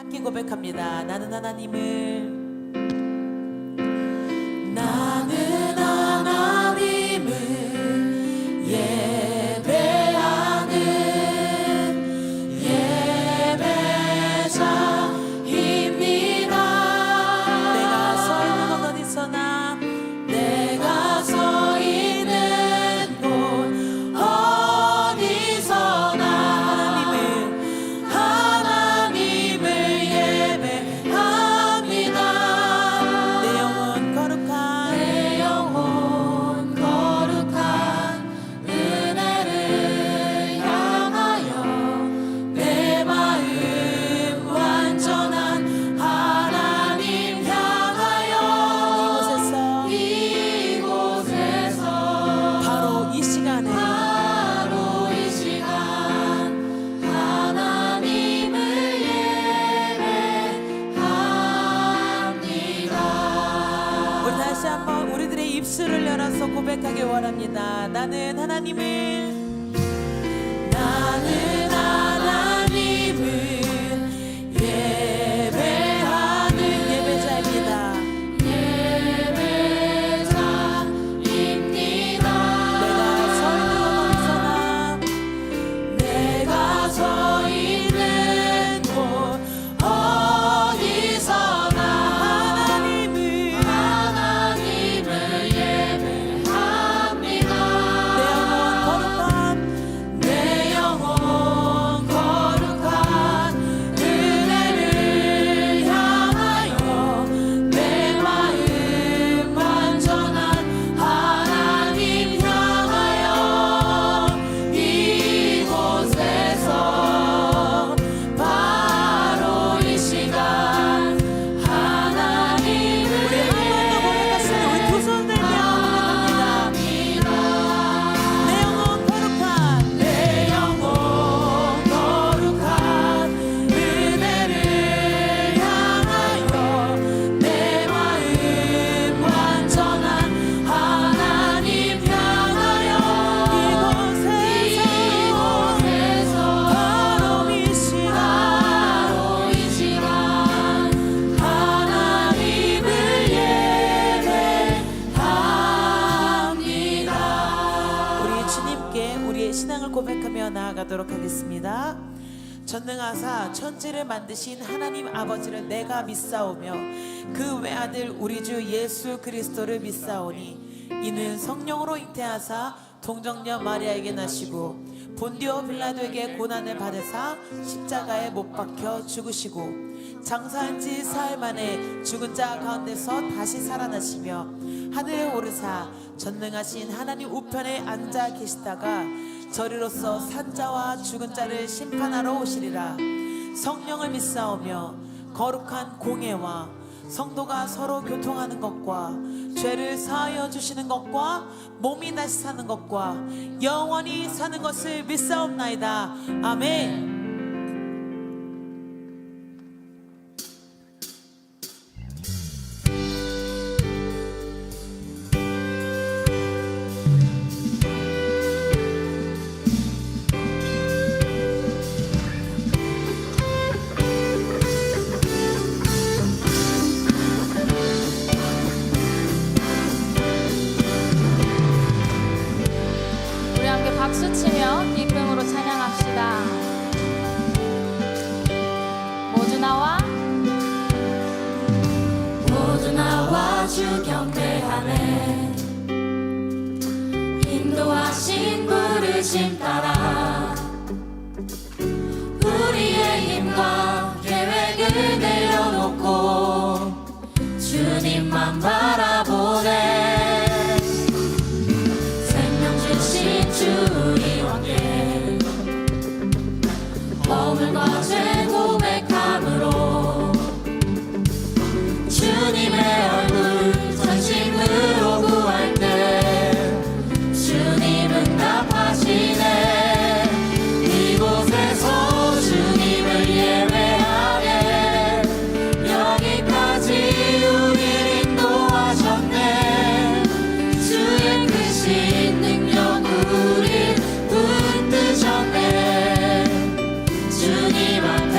함께 고백합니다. 나는 하나님을 예배하는 예배자입니다. 내가 서 있는 곳 어디서나 내가 서 있는 곳 어디서나 하나님을 예배합니다. 내 영혼 거룩한 은혜를 향하여 내 마음 완전한 하나님 향하여 이곳에서 바로 이 시간에 하나님을 예배합니다. 우리 다시 한번 우리들의 입술을 열어서 고백하기 원합니다. 나는 하나님을 예배하는 예배자입니다. 예배자입니다. 내가 서 있는 곳 어디서나 하나님을 예배합니다. 내 영혼 거룩한 은혜를 향하여 내 마음 완전한 하나님 향하여 이곳에서 바로 이 시간 하나님을 우리 한 번 더 고백하시면 우리 두 손 들며 고백합니다. 내 영혼 거룩한 은혜를 향하여 내 마음 완전한 하나님 향하여 이곳에서 바로 이 시간 하나님을 예배합니다. 우리 주님께 우리의 신앙을 고백하며 나아가도록 하겠습니다. 전능하사 천지를 만드신 하나님 아버지를 내가 믿사오며 그 외아들 우리 주 예수 그리스도를 믿사오니 이는 성령으로 잉태하사 동정녀 마리아에게 나시고 본디오 빌라도에게 고난을 받으사 십자가에 못 박혀 죽으시고 장사한 지 사흘 만에 죽은 자 가운데서 다시 살아나시며 하늘에 오르사 전능하신 하나님 우편에 앉아 계시다가 저리로서 산자와 죽은 자를 심판하러 오시리라. 성령을 믿사오며 거룩한 공예와 성도가 서로 교통하는 것과 죄를 사하여 주시는 것과 몸이 다시 사는 것과 영원히 사는 것을 믿사옵나이다. 아멘. 우리 함께 박수치며 기쁨으로 찬양합시다. 모두 나와 주 경배하네. 인도하신 부르심 따라 우리의 힘과 계획을 내려놓고 주님만 바라보네. 생명 주신 주 우리 왕께 허물과 죄 고백함으로 주님의 얼굴 전심으로 구할 때 주님은 답하시네. 이곳에서 주님을 예배하네. 여기까지 우리를 인도하셨네. 주의 크신 능력 우릴 붙드셨네. 주님 앞에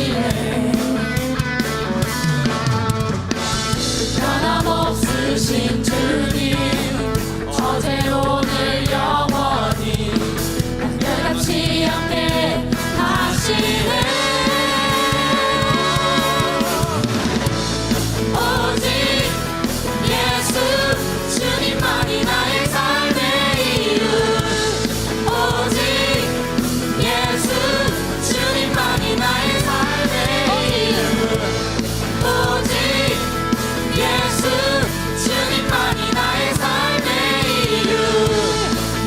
하시네 변함없으신 주님 어제 오늘 영원히 한결같이 함께 하시네 오직 예수 주님만이 나의 삶의 이유 오직 예수 주님만이 나의 삶의 이유 오직 예수 주님만이 나의 삶의 이유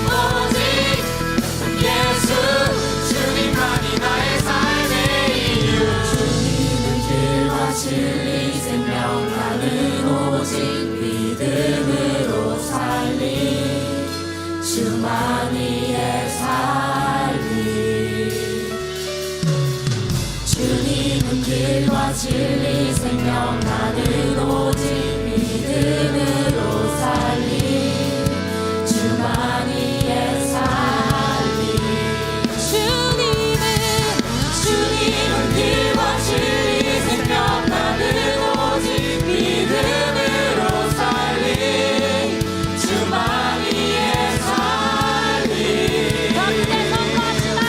오직 예수 주님만이 나의 삶의 이유 주님은 길과 진리 생명 나는 오직 믿음으로 살리 주만이의 살리 주님은 길과 진리 생명 나는 오직 믿음으로 살리 주만이의 살리 주님은 길과 진리 생명 나는 오직 믿음으로 살리 주만이의 살리 함께 선포합시다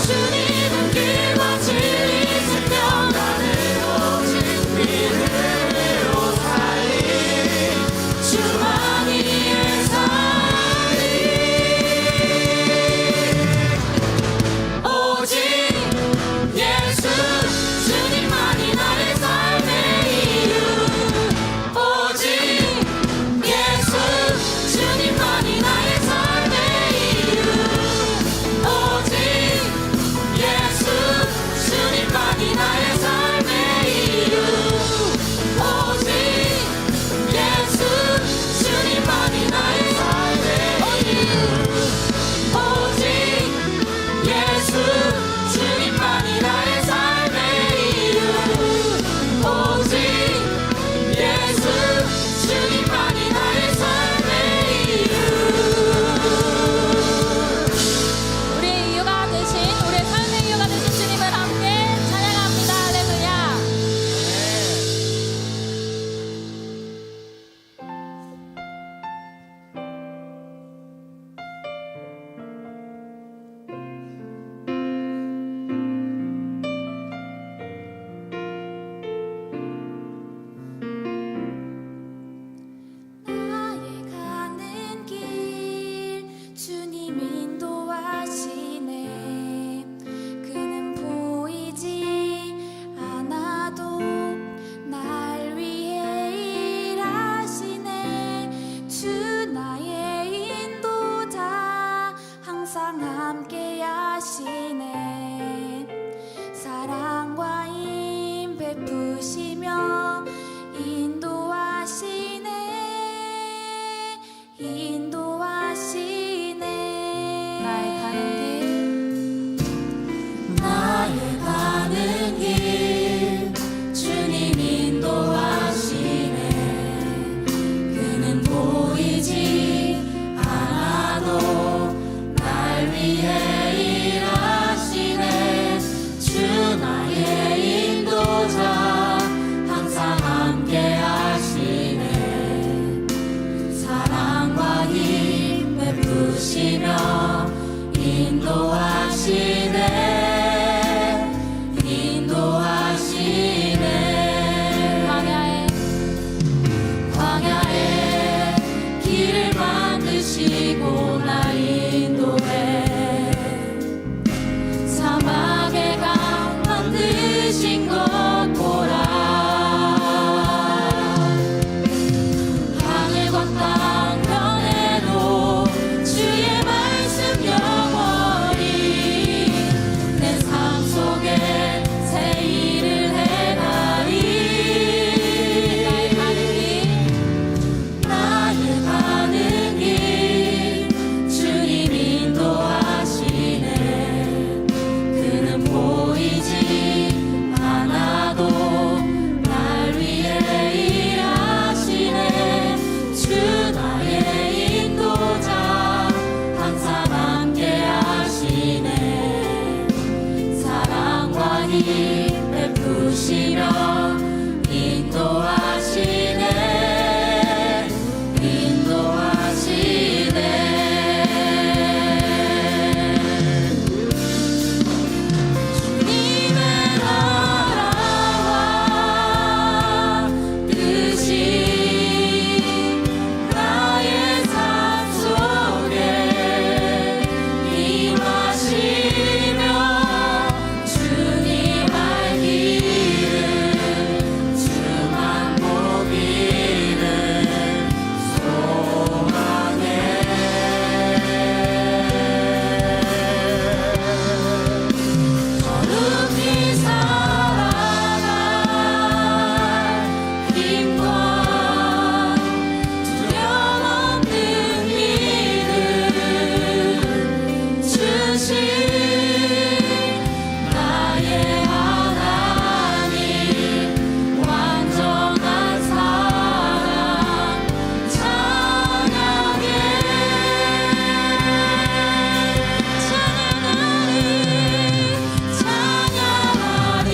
주님은 길과 진리 생명 나는 오직 믿음으로 살리 주만이의 살리 오직 예수 주님만이 나의 삶의 이유 오직 예수 주님만이 나의 삶의 이유 오직 예수 주님만이 나의 삶의 이유 오직 예수 주님만이 나의 삶의 이유 오직 예수 주님만이 나의 삶의 이유 오직 예수 주님만이 나의 삶의 이유 우리의 이유가 되신, 우리의 삶의 이유가 되신 주님을 함께 찬양합니다. 할렐루야. 나의 가는 길 주님 인도하시네 그는 보이지 않아도 날 위해 일하시네 주 나의 인도자 항상 함께 하시네 사랑과 힘 베푸시며 인도하시네 나의 가는 나의 가는 길 주님 인도하시네 그는 보이지 않아도 날 위해 일하시네 주 나의 인도자 항상 함께 베푸시며 인도하시네 주님의 나라와 뜻이 나의 삶 속에 임하시며 주님 알기를 주만 보기를 소망해 거룩히 살아갈 힘과 두려움 없는 믿음 주신 나의 하나님 완전한 사랑 찬양해 찬양하리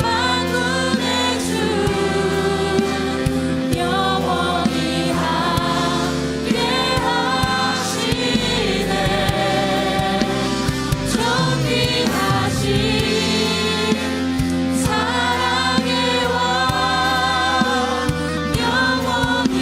만군의 주 영원히 함께 하시네 존귀하신 사랑의 왕 영원히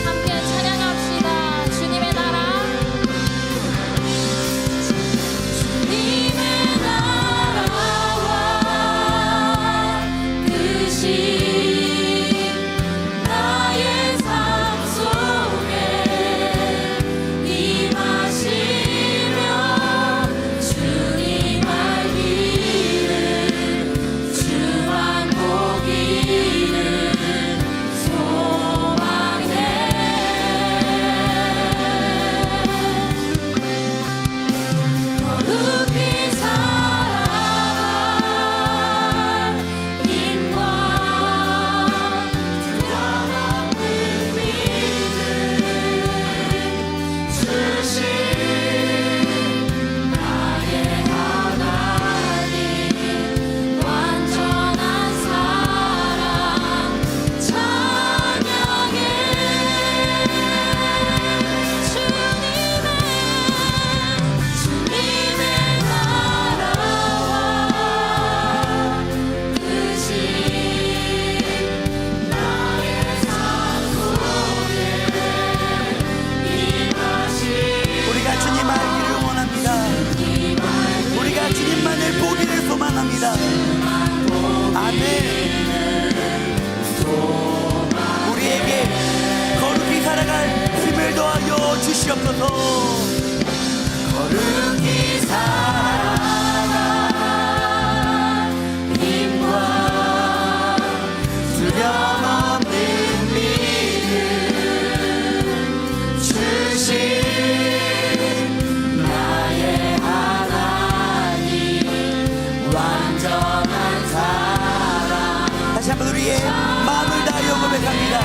함께 찬양합시다. 주님의 나라 주님의 나라와 뜻이 나의 삶 속에 임하시며 주님 알기를 주만 보기를 소망해 거룩히 살아갈 힘과 두려움 없는 믿음 주신 나의 하나님 완전한 사랑 찬양해 주님의 나라와 뜻이 나의 삶 속에 임하시 우리가 주님 알기를 원합니다. 우리가 주님만을 보기를 소망합니다. 아멘. 우리에게 거룩히 살아갈 힘을 더하여 주시옵소서. 거룩히 살아갈 힘과 두려움 없는 믿음 주신 나의 하나님 완전한 사랑 다시 한번 우리의 마음을 다하여 고백합니다.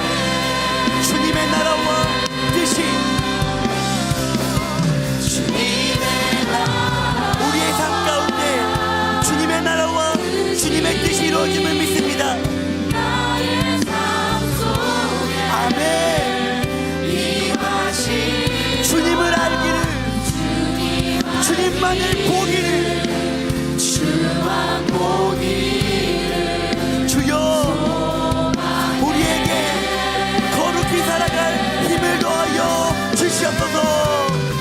주님의 나라와 뜻이 우리의 삶 가운데 주님의 나라와 주님의 뜻이 이루어짐을 믿습니다. 나의 삶 속에 아멘. 임하신 주님을 알기를 주님만을 보기를 주만 보기를 주여 우리에게 거룩히 살아갈 힘을 더하여 주시옵소서.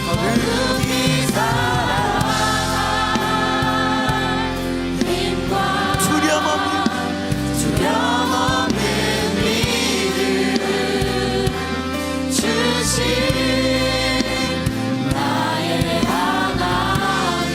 거룩히 살아갈 힘과 두려움 없는 믿음 주신 나의 하나님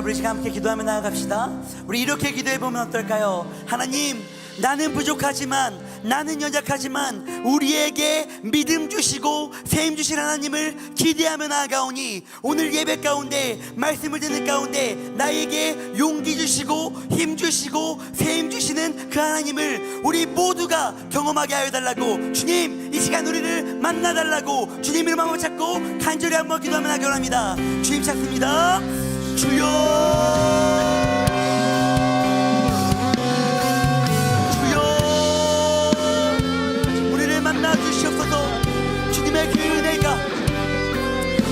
우리 지금 함께 기도하며 나아갑시다. 우리 이렇게 기도해보면 어떨까요? 하나님, 나는 부족하지만, 나는 연약하지만 우리에게 믿음 주시고 세임 주실 하나님을 기대하며 나아가오니, 오늘 예배 가운데 말씀을 듣는 가운데 나에게 용기 주시고 힘 주시고 세임 주시는 그 하나님을 우리 모두가 경험하게 하여 달라고, 주님 이 시간 우리를 만나달라고 주님 이름 한번 찾고 간절히 한번 기도하며 나아가려 합니다. 주님 찾습니다. 주여, 주님의 그 은혜가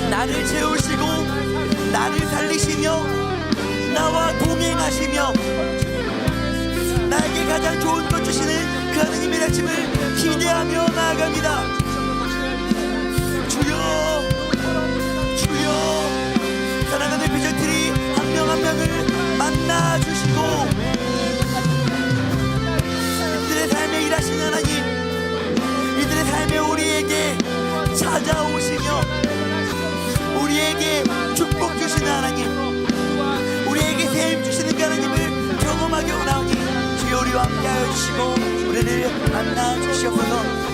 나를 채우시고 나를 살리시며 나와 동행하시며 나에게 가장 좋은 것 주시는 그 하나님의 아침을 기대하며 나아갑니다. 주여, 주여, 사랑하는 비전트리 한 명 한 명을 만나주시고 이들의 삶에 일하시는 하나님, 이들의 삶에 우리에게 찾아오시며 우리에게 축복 주시는 하나님, 우리에게 세임 주시는 그 하나님을 경험하게 원하오니 주여 우리와 함께하여 주시고 우리를 만나 주시옵소서.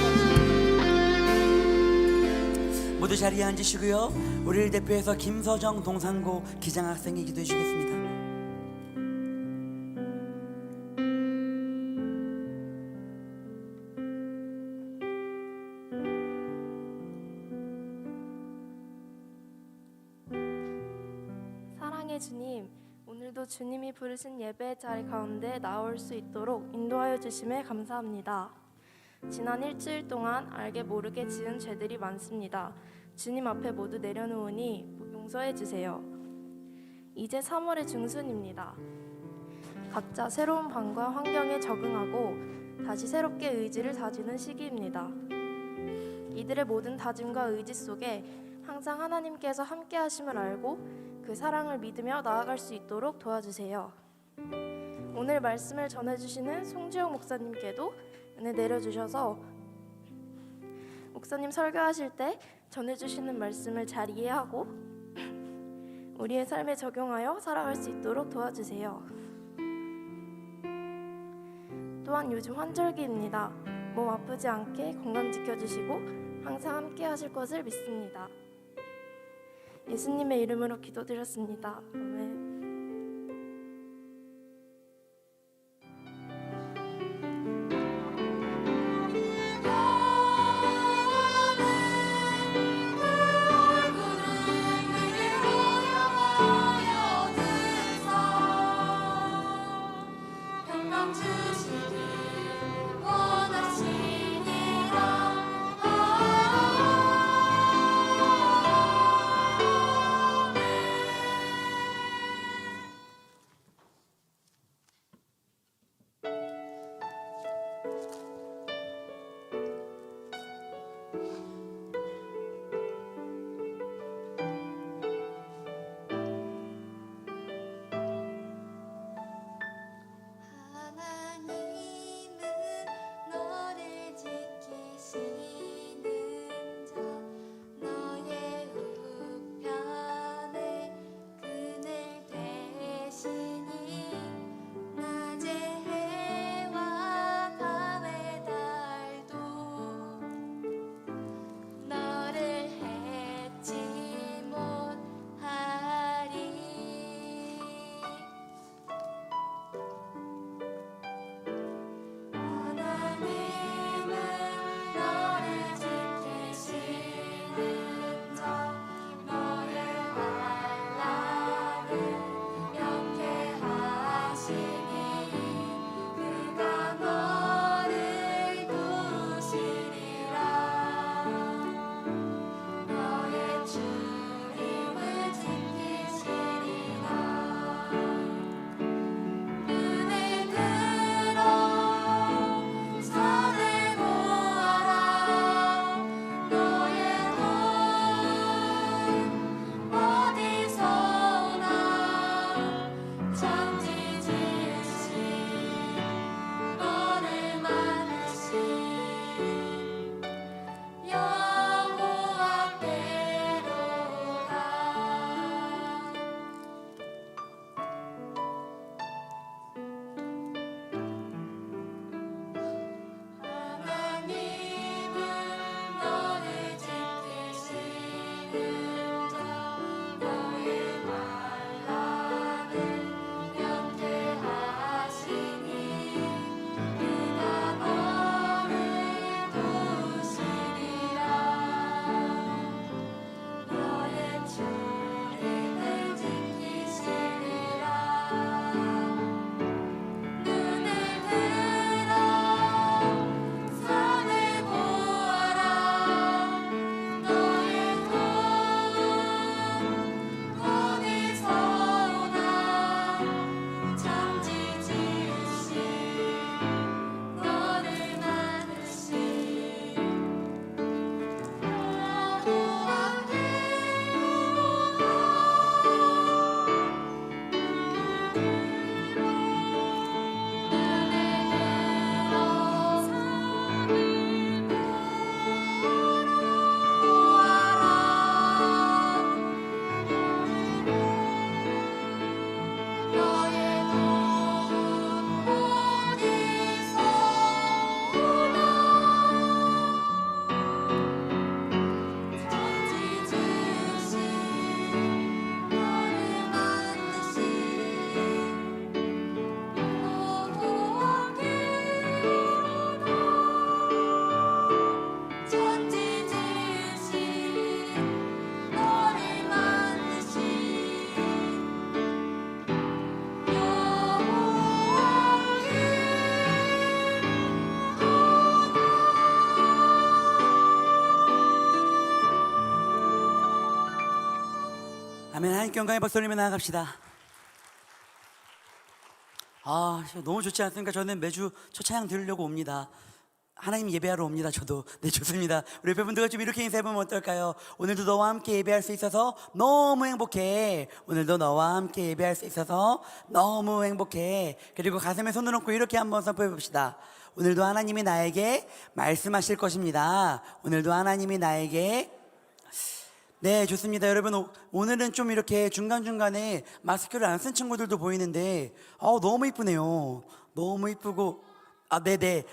모두 자리에 앉으시고요, 우리를 대표해서 김서정 동산고 기장학생이 기도해 주겠습니다. 사랑의 주님, 오늘도 주님이 부르신 예배의 자리 가운데 나올 수 있도록 인도하여 주심에 감사합니다. 지난 일주일 동안 알게 모르게 지은 죄들이 많습니다. 주님 앞에 모두 내려놓으니 용서해 주세요. 이제 3월의 중순입니다. 각자 새로운 방과 환경에 적응하고 다시 새롭게 의지를 다지는 시기입니다. 이들의 모든 다짐과 의지 속에 항상 하나님께서 함께 하심을 알고 그 사랑을 믿으며 나아갈 수 있도록 도와주세요. 오늘 말씀을 전해주시는 송주영 목사님께도 은혜 내려주셔서 목사님 설교하실 때 전해주시는 말씀을 잘 이해하고 우리의 삶에 적용하여 살아갈 수 있도록 도와주세요. 또한 요즘 환절기입니다. 몸 아프지 않게 건강 지켜주시고 항상 함께 하실 것을 믿습니다. 예수님의 이름으로 기도드렸습니다. 아멘. 아멘. 하나님께 영광의 박수 올리며 나아갑시다. 너무 좋지 않습니까? 저는 매주 첫 찬양 들으려고 옵니다. 하나님 예배하러 옵니다. 저도. 네, 좋습니다. 우리 옆에분들과 좀 이렇게 인사해보면 어떨까요? 오늘도 너와 함께 예배할 수 있어서 너무 행복해. 오늘도 너와 함께 예배할 수 있어서 너무 행복해. 그리고 가슴에 손을 얹고 이렇게 한번 선포해봅시다. 오늘도 하나님이 나에게 말씀하실 것입니다. 오늘도 하나님이 나에게. 네, 좋습니다. 여러분, 오늘은 좀 이렇게 중간중간에 마스크를 안 쓴 친구들도 보이는데 너무 이쁘네요. 너무 이쁘고 네네,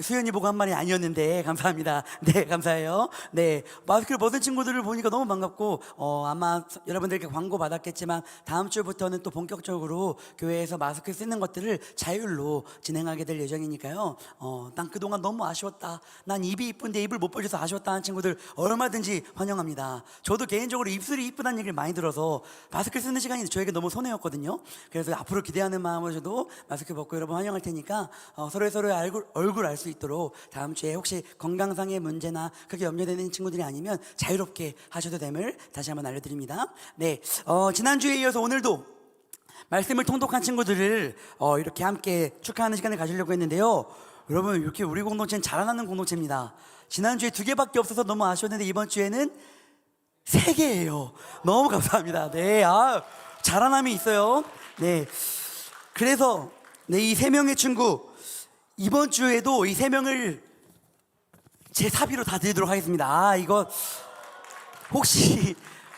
수연이 보고 한 말이 아니었는데 감사합니다. 네, 감사해요. 네, 마스크를 벗은 친구들을 보니까 너무 반갑고 아마 여러분들께 광고 받았겠지만 다음 주부터는 또 본격적으로 교회에서 마스크 쓰는 것들을 자율로 진행하게 될 예정이니까요. 난 그동안 너무 아쉬웠다, 난 입이 이쁜데 입을 못 벌려서 아쉬웠다 하는 친구들 얼마든지 환영합니다. 저도 개인적으로 입술이 이쁘다는 얘기를 많이 들어서 마스크 쓰는 시간이 저에게 너무 손해였거든요. 그래서 앞으로 기대하는 마음으로 저도 마스크 벗고 여러분 환영할 테니까 서로의 얼굴 알 수 있도록 다음 주에 혹시 건강상의 문제나 크게 염려되는 친구들이 아니면 자유롭게 하셔도 됨을 다시 한번 알려드립니다. 네, 지난주에 이어서 오늘도 말씀을 통독한 친구들을 이렇게 함께 축하하는 시간을 가지려고 했는데요. 여러분, 이렇게 우리 공동체는 자라나는 공동체입니다. 지난주에 2개밖에 없어서 너무 아쉬웠는데 이번 주에는 3개예요. 너무 감사합니다. 네, 자라남이 있어요. 네, 그래서 이 3명의 친구 이번 주에도 이 3명을 제 사비로 다 드리도록 하겠습니다. 이거 혹시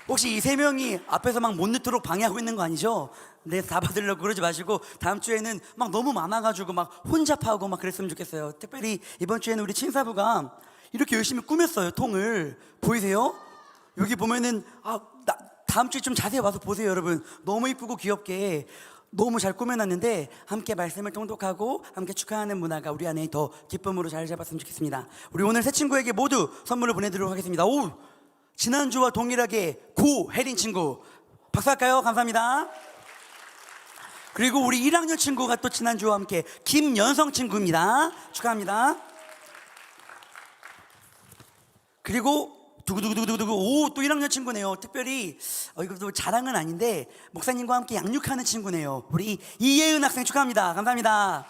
이 3명이 앞에서 막 못 넣도록 방해하고 있는 거 아니죠? 네, 다 받으려고 그러지 마시고 다음 주에는 막 너무 많아가지고 막 혼잡하고 막 그랬으면 좋겠어요. 특별히 이번 주에는 우리 친사부가 이렇게 열심히 꾸몄어요. 통을 보이세요? 여기 보면은 다음 주에 좀 자세히 와서 보세요. 여러분, 너무 이쁘고 귀엽게 너무 잘 꾸며놨는데 함께 말씀을 통독하고 함께 축하하는 문화가 우리 안에 더 기쁨으로 자리 잡았으면 좋겠습니다. 우리 오늘 새 친구에게 모두 선물을 보내드리도록 하겠습니다. 지난주와 동일하게 고혜린 친구 박수할까요? 감사합니다. 그리고 우리 1학년 친구가 또 지난주와 함께 김연성 친구입니다. 축하합니다. 그리고 두구두구두구두구 또 1학년 친구네요. 특별히 이것도 자랑은 아닌데 목사님과 함께 양육하는 친구네요. 우리 이예은 학생 축하합니다. 감사합니다.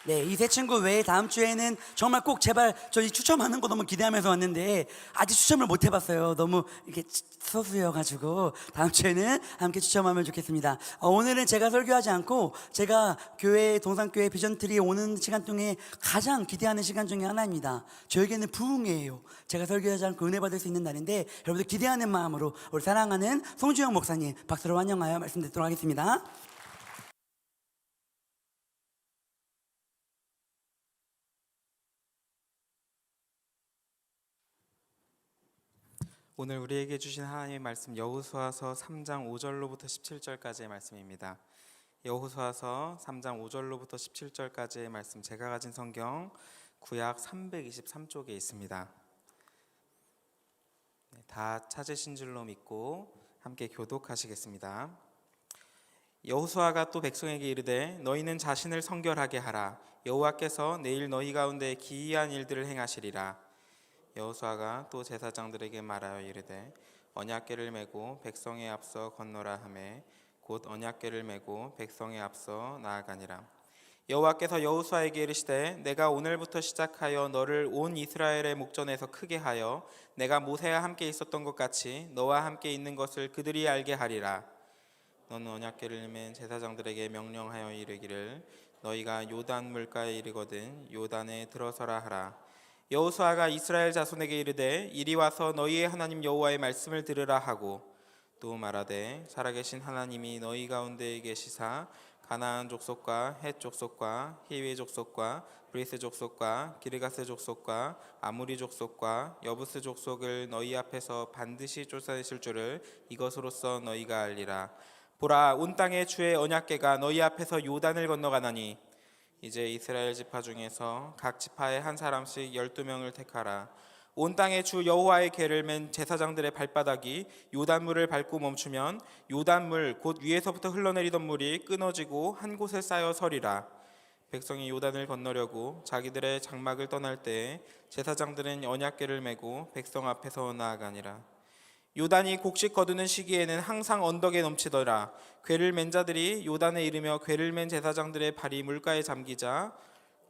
네, 이 세 친구 외에 다음 주에는 정말 꼭 제발 저희 추첨하는 거 너무 기대하면서 왔는데 아직 추첨을 못 해봤어요. 너무 이렇게 소수여가지고 다음 주에는 함께 추첨하면 좋겠습니다. 오늘은 제가 설교하지 않고 제가 동산교회 비전트리에 오는 시간 중에 가장 기대하는 시간 중에 하나입니다. 저에게는 부흥회예요. 제가 설교하지 않고 은혜 받을 수 있는 날인데 여러분들 기대하는 마음으로 우리 사랑하는 송주영 목사님 박수로 환영하여 말씀 듣도록 하겠습니다. 오늘 우리에게 주신 하나님의 말씀 여호수아서 3장 5절로부터 17절까지의 말씀입니다. 여호수아서 3장 5절로부터 17절까지의 말씀, 제가 가진 성경 구약 323쪽에 있습니다. 다 찾으신 줄로 믿고 함께 교독하시겠습니다. 여호수아가 또 백성에게 이르되 너희는 자신을 성결하게 하라. 여호와께서 내일 너희 가운데 기이한 일들을 행하시리라. 여호수아가 또 제사장들에게 말하여 이르되 언약궤를 메고 백성에 앞서 건너라 하매 곧 언약궤를 메고 백성에 앞서 나아가니라. 여호와께서 여호수아에게 이르시되 내가 오늘부터 시작하여 너를 온 이스라엘의 목전에서 크게 하여 내가 모세와 함께 있었던 것 같이 너와 함께 있는 것을 그들이 알게 하리라. 너는 언약궤를 맨 제사장들에게 명령하여 이르기를 너희가 요단 물가에 이르거든 요단에 들어서라 하라. 여호수아가 이스라엘 자손에게 이르되 이리 와서 너희의 하나님 여호와의 말씀을 들으라 하고 또 말하되 살아계신 하나님이 너희 가운데에 계시사 가나안 족속과 헷 족속과 히위 족속과 브리스 족속과 기르가스 족속과 아무리 족속과 여부스 족속을 너희 앞에서 반드시 쫓아내실 줄을 이것으로써 너희가 알리라. 보라, 온 땅의 주의 언약궤가 너희 앞에서 요단을 건너가나니 이제 이스라엘 지파 중에서 각 지파에 한 사람씩 12명을 택하라. 온 땅의 주 여호와의 궤를 맨 제사장들의 발바닥이 요단물을 밟고 멈추면 요단물 곧 위에서부터 흘러내리던 물이 끊어지고 한 곳에 쌓여 서리라. 백성이 요단을 건너려고 자기들의 장막을 떠날 때에 제사장들은 언약궤를 메고 백성 앞에서 나아가니라. 요단이 곡식 거두는 시기에는 항상 언덕에 넘치더라. 궤를 맨 자들이 요단에 이르며 궤를 맨 제사장들의 발이 물가에 잠기자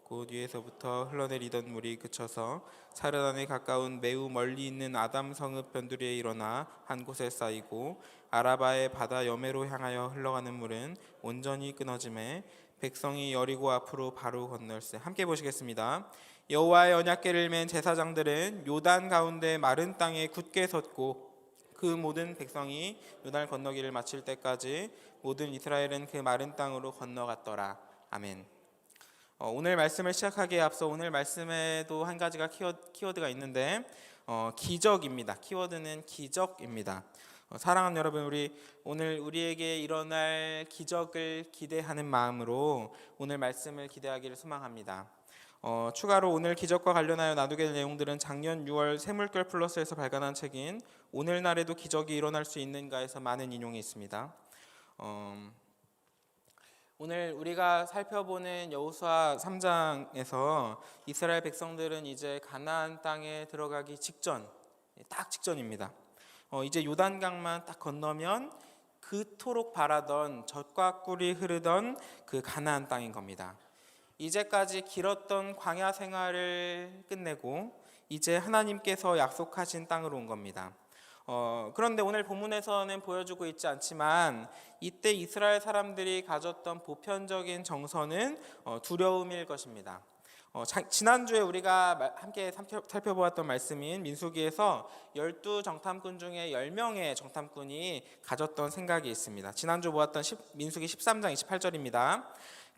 곧 위에서부터 흘러내리던 물이 그쳐서 사르단에 가까운 매우 멀리 있는 아담 성읍 변두리에 일어나 한 곳에 쌓이고 아라바의 바다 여매로 향하여 흘러가는 물은 온전히 끊어짐에 백성이 여리고 앞으로 바로 건널세. 함께 보시겠습니다. 여호와의 언약궤를 맨 제사장들은 요단 가운데 마른 땅에 굳게 섰고 그 모든 백성이 요단을 건너기를 마칠 때까지 모든 이스라엘은 그 마른 땅으로 건너갔더라. 아멘. 오늘 말씀을 시작하기에 앞서 오늘 말씀에도 한 가지가 키워드가 있는데 기적입니다. 키워드는 기적입니다. 사랑하는 여러분, 우리 오늘 우리에게 일어날 기적을 기대하는 마음으로 오늘 말씀을 기대하기를 소망합니다. 추가로 오늘 기적과 관련하여 나누게 될 내용들은 작년 6월 샘물결 플러스에서 발간한 책인 오늘날에도 기적이 일어날 수 있는가에서 많은 인용이 있습니다. 오늘 우리가 살펴보는 여호수아 3장에서 이스라엘 백성들은 이제 가나안 땅에 들어가기 직전, 딱 직전입니다. 이제 요단강만 딱 건너면 그토록 바라던 젖과 꿀이 흐르던 그 가나안 땅인 겁니다. 이제까지 길었던 광야 생활을 끝내고 이제 하나님께서 약속하신 땅으로 온 겁니다. 그런데 오늘 본문에서는 보여주고 있지 않지만 이때 이스라엘 사람들이 가졌던 보편적인 정서는 두려움일 것입니다. 지난주에 우리가 함께 살펴보았던 말씀인 민수기에서 12정탐꾼 중에 10명의 정탐꾼이 가졌던 생각이 있습니다. 지난주 보았던 민수기 13장 28절입니다.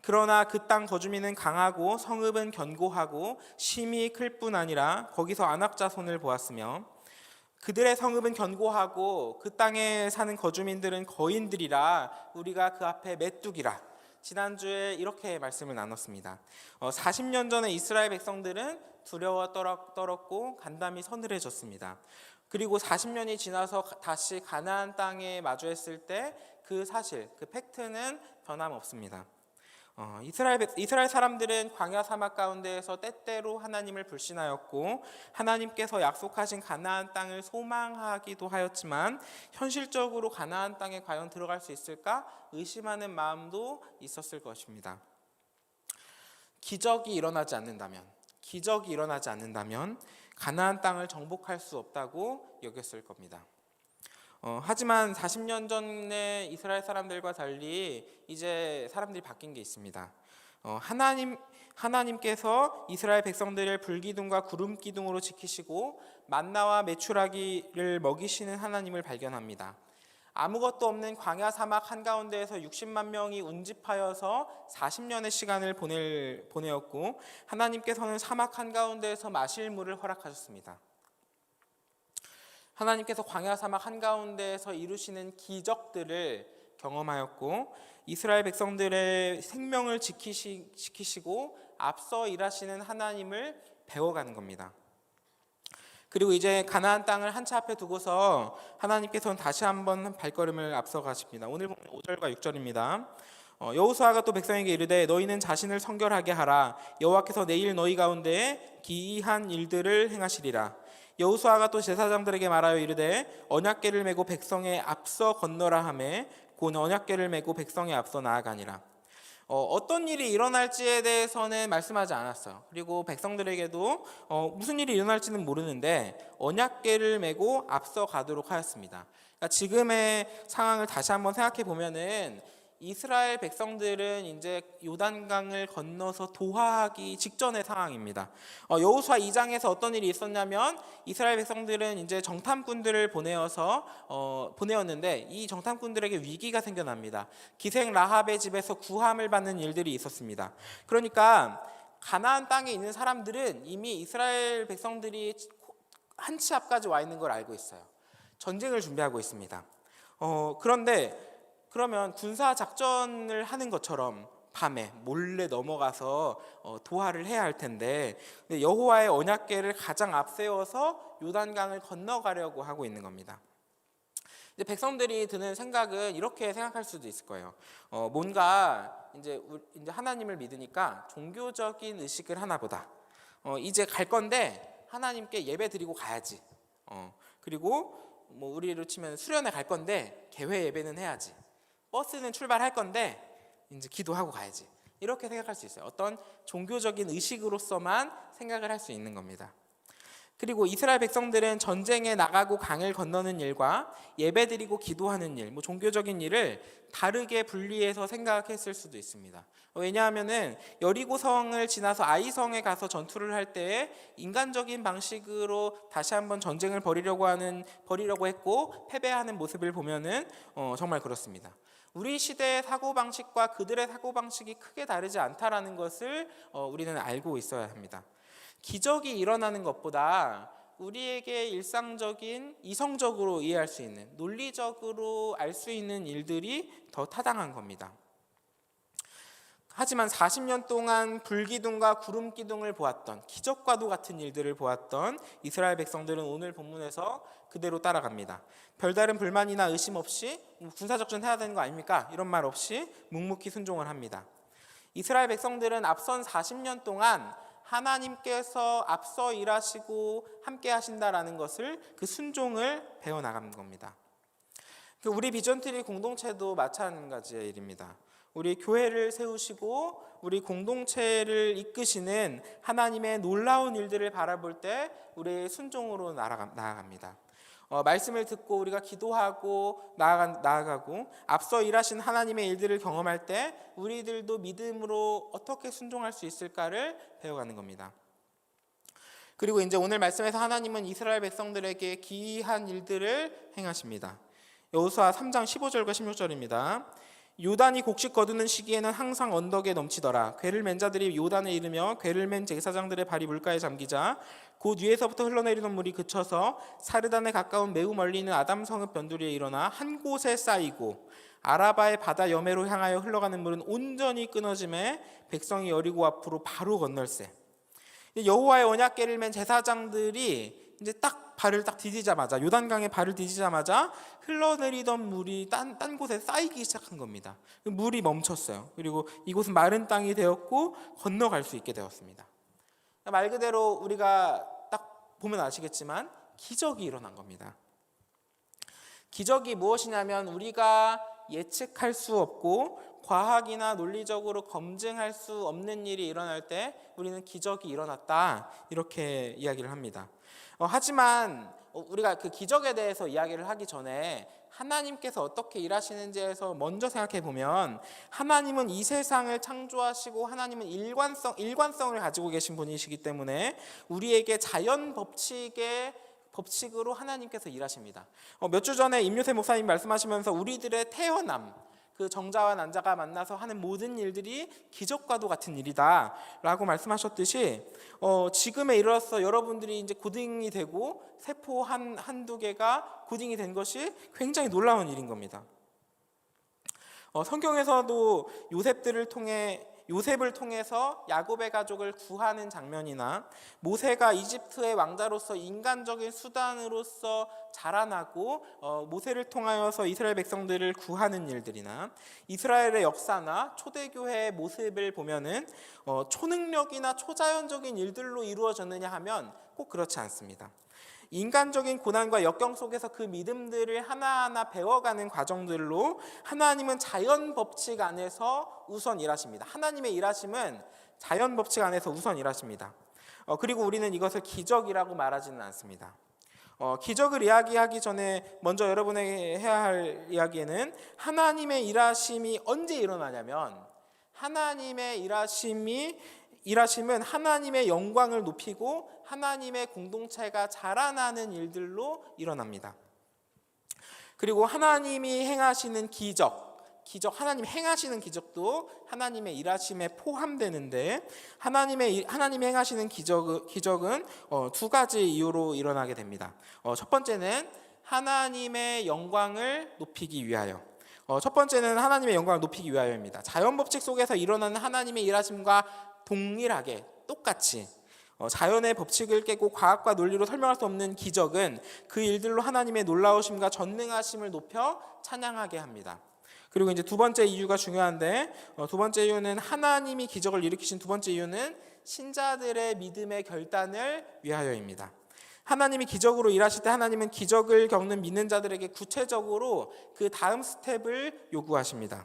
그러나 그 땅 거주민은 강하고 성읍은 견고하고 심이 클 뿐 아니라 거기서 안악자손을 보았으며 그들의 성읍은 견고하고 그 땅에 사는 거주민들은 거인들이라 우리가 그 앞에 메뚜기라. 지난주에 이렇게 말씀을 나눴습니다. 40년 전에 이스라엘 백성들은 두려워 떨었고 간담이 서늘해졌습니다. 그리고 40년이 지나서 다시 가나안 땅에 마주했을 때 그 사실, 그 팩트는 변함없습니다. 이스라엘 사람들은 광야 사막 가운데에서 때때로 하나님을 불신하였고 하나님께서 약속하신 가나안 땅을 소망하기도 하였지만 현실적으로 가나안 땅에 과연 들어갈 수 있을까 의심하는 마음도 있었을 것입니다. 기적이 일어나지 않는다면 가나안 땅을 정복할 수 없다고 여겼을 겁니다. 하지만 40년 전에 이스라엘 사람들과 달리 이제 사람들이 바뀐 게 있습니다. 하나님께서 이스라엘 백성들을 불기둥과 구름기둥으로 지키시고 만나와 메추라기를 먹이시는 하나님을 발견합니다. 아무것도 없는 광야 사막 한가운데에서 60만 명이 운집하여서 40년의 시간을 보내었고 하나님께서는 사막 한가운데에서 마실 물을 허락하셨습니다. 하나님께서 광야 사막 한가운데에서 이루시는 기적들을 경험하였고 이스라엘 백성들의 생명을 지키시고 앞서 일하시는 하나님을 배워가는 겁니다. 그리고 이제 가나안 땅을 한 차 앞에 두고서 하나님께서는 다시 한번 발걸음을 앞서 가십니다. 오늘 5절과 6절입니다. 여호수아가 또 백성에게 이르되 너희는 자신을 성결하게 하라. 여호와께서 내일 너희 가운데에 기이한 일들을 행하시리라. 여호수아가 또 제사장들에게 말하여 이르되 언약궤를 메고 백성에 앞서 건너라 하매 곧 언약궤를 메고 백성에 앞서 나아가니라. 어떤 일이 일어날지에 대해서는 말씀하지 않았어요. 그리고 백성들에게도 무슨 일이 일어날지는 모르는데 언약궤를 메고 앞서 가도록 하였습니다. 그러니까 지금의 상황을 다시 한번 생각해 보면은 이스라엘 백성들은 이제 요단강을 건너서 도하하기 직전의 상황입니다. 여호수아 2장에서 어떤 일이 있었냐면 이스라엘 백성들은 이제 정탐꾼들을 보내었는데 이 정탐꾼들에게 위기가 생겨납니다. 기생 라합의 집에서 구함을 받는 일들이 있었습니다. 그러니까 가나안 땅에 있는 사람들은 이미 이스라엘 백성들이 한 치 앞까지 와 있는 걸 알고 있어요. 전쟁을 준비하고 있습니다. 그러면 군사 작전을 하는 것처럼 밤에 몰래 넘어가서 도하를 해야 할 텐데 여호와의 언약궤를 가장 앞세워서 요단강을 건너가려고 하고 있는 겁니다. 이제 백성들이 드는 생각은 이렇게 생각할 수도 있을 거예요. 뭔가 이제 하나님을 믿으니까 종교적인 의식을 하나 보다. 이제 갈 건데 하나님께 예배 드리고 가야지. 그리고 뭐 우리로 치면 수련회 갈 건데 개회 예배는 해야지. 버스는 출발할 건데 이제 기도하고 가야지. 이렇게 생각할 수 있어요. 어떤 종교적인 의식으로서만 생각을 할 수 있는 겁니다. 그리고 이스라엘 백성들은 전쟁에 나가고 강을 건너는 일과 예배드리고 기도하는 일, 뭐 종교적인 일을 다르게 분리해서 생각했을 수도 있습니다. 왜냐하면은 여리고성을 지나서 아이성에 가서 전투를 할 때에 인간적인 방식으로 다시 한번 전쟁을 벌이려고 했고 패배하는 모습을 보면은 정말 그렇습니다. 우리 시대의 사고방식과 그들의 사고방식이 크게 다르지 않다라는 것을 우리는 알고 있어야 합니다. 기적이 일어나는 것보다 우리에게 일상적인 이성적으로 이해할 수 있는 논리적으로 알 수 있는 일들이 더 타당한 겁니다. 하지만 40년 동안 불기둥과 구름기둥을 보았던 기적과도 같은 일들을 보았던 이스라엘 백성들은 오늘 본문에서 그대로 따라갑니다. 별다른 불만이나 의심 없이 군사작전 해야 되는 거 아닙니까? 이런 말 없이 묵묵히 순종을 합니다. 이스라엘 백성들은 앞선 40년 동안 하나님께서 앞서 일하시고 함께 하신다라는 것을 그 순종을 배워나가는 겁니다. 우리 비전트리 공동체도 마찬가지의 일입니다. 우리 교회를 세우시고 우리 공동체를 이끄시는 하나님의 놀라운 일들을 바라볼 때 우리의 순종으로 나아갑니다. 말씀을 듣고 우리가 기도하고 나아가고 앞서 일하신 하나님의 일들을 경험할 때 우리들도 믿음으로 어떻게 순종할 수 있을까를 배워가는 겁니다. 그리고 이제 오늘 말씀에서 하나님은 이스라엘 백성들에게 기이한 일들을 행하십니다. 여호수아 3장 15절과 16절입니다. 요단이 곡식 거두는 시기에는 항상 언덕에 넘치더라. 궤를 맨 자들이 요단에 이르며 궤를 맨 제사장들의 발이 물가에 잠기자 곧 위에서부터 흘러내리던 물이 그쳐서 사르단에 가까운 매우 멀리 있는 아담 성읍 변두리에 일어나 한 곳에 쌓이고 아라바의 바다 여매로 향하여 흘러가는 물은 온전히 끊어짐에 백성이 여리고 앞으로 바로 건널세. 여호와의 언약궤를 맨 제사장들이 이제 발을 디디자마자 요단강에 발을 디디자마자 흘러내리던 물이 딴 곳에 쌓이기 시작한 겁니다. 물이 멈췄어요. 그리고 이곳은 마른 땅이 되었고 건너갈 수 있게 되었습니다. 말 그대로 우리가 딱 보면 아시겠지만 기적이 일어난 겁니다. 기적이 무엇이냐면 우리가 예측할 수 없고 과학이나 논리적으로 검증할 수 없는 일이 일어날 때 우리는 기적이 일어났다 이렇게 이야기를 합니다. 하지만 우리가 그 기적에 대해서 이야기를 하기 전에 하나님께서 어떻게 일하시는지에서 먼저 생각해 보면 하나님은 이 세상을 창조하시고 하나님은 일관성을 가지고 계신 분이시기 때문에 우리에게 자연 법칙으로 하나님께서 일하십니다. 몇 주 전에 임요셉 목사님 말씀하시면서 우리들의 태어남 그 정자와 난자가 만나서 하는 모든 일들이 기적과도 같은 일이다 라고 말씀하셨듯이 지금에 이르러서 여러분들이 이제 고딩이 되고 세포 한두 개가 고딩이 된 것이 굉장히 놀라운 일인 겁니다. 성경에서도 요셉을 통해서 야곱의 가족을 구하는 장면이나 모세가 이집트의 왕자로서 인간적인 수단으로서 자라나고 모세를 통하여서 이스라엘 백성들을 구하는 일들이나 이스라엘의 역사나 초대교회의 모습을 보면은 초능력이나 초자연적인 일들로 이루어졌느냐 하면 꼭 그렇지 않습니다. 인간적인 고난과 역경 속에서 그 믿음들을 하나하나 배워가는 과정들로 하나님은 자연 법칙 안에서 우선 일하십니다. 하나님의 일하심은 자연 법칙 안에서 우선 일하십니다. 그리고 우리는 이것을 기적이라고 말하지는 않습니다. 기적을 이야기하기 전에 먼저 여러분에게 해야 할 이야기는 하나님의 일하심이 언제 일어나냐면 하나님의 일하심은 하나님의 영광을 높이고 하나님의 공동체가 자라나는 일들로 일어납니다. 그리고 하나님이 행하시는 하나님 행하시는 기적도 하나님의 일하심에 포함되는데 하나님이 행하시는 기적은 두 가지 이유로 일어나게 됩니다. 첫 번째는 하나님의 영광을 높이기 위하여. 첫 번째는 하나님의 영광을 높이기 위하여입니다. 자연 법칙 속에서 일어나는 하나님의 일하심과 동일하게 똑같이 자연의 법칙을 깨고 과학과 논리로 설명할 수 없는 기적은 그 일들로 하나님의 놀라우심과 전능하심을 높여 찬양하게 합니다. 그리고 이제 두 번째 이유가 중요한데 두 번째 이유는 하나님이 기적을 일으키신 두 번째 이유는 신자들의 믿음의 결단을 위하여입니다. 하나님이 기적으로 일하실 때 하나님은 기적을 겪는 믿는 자들에게 구체적으로 그 다음 스텝을 요구하십니다.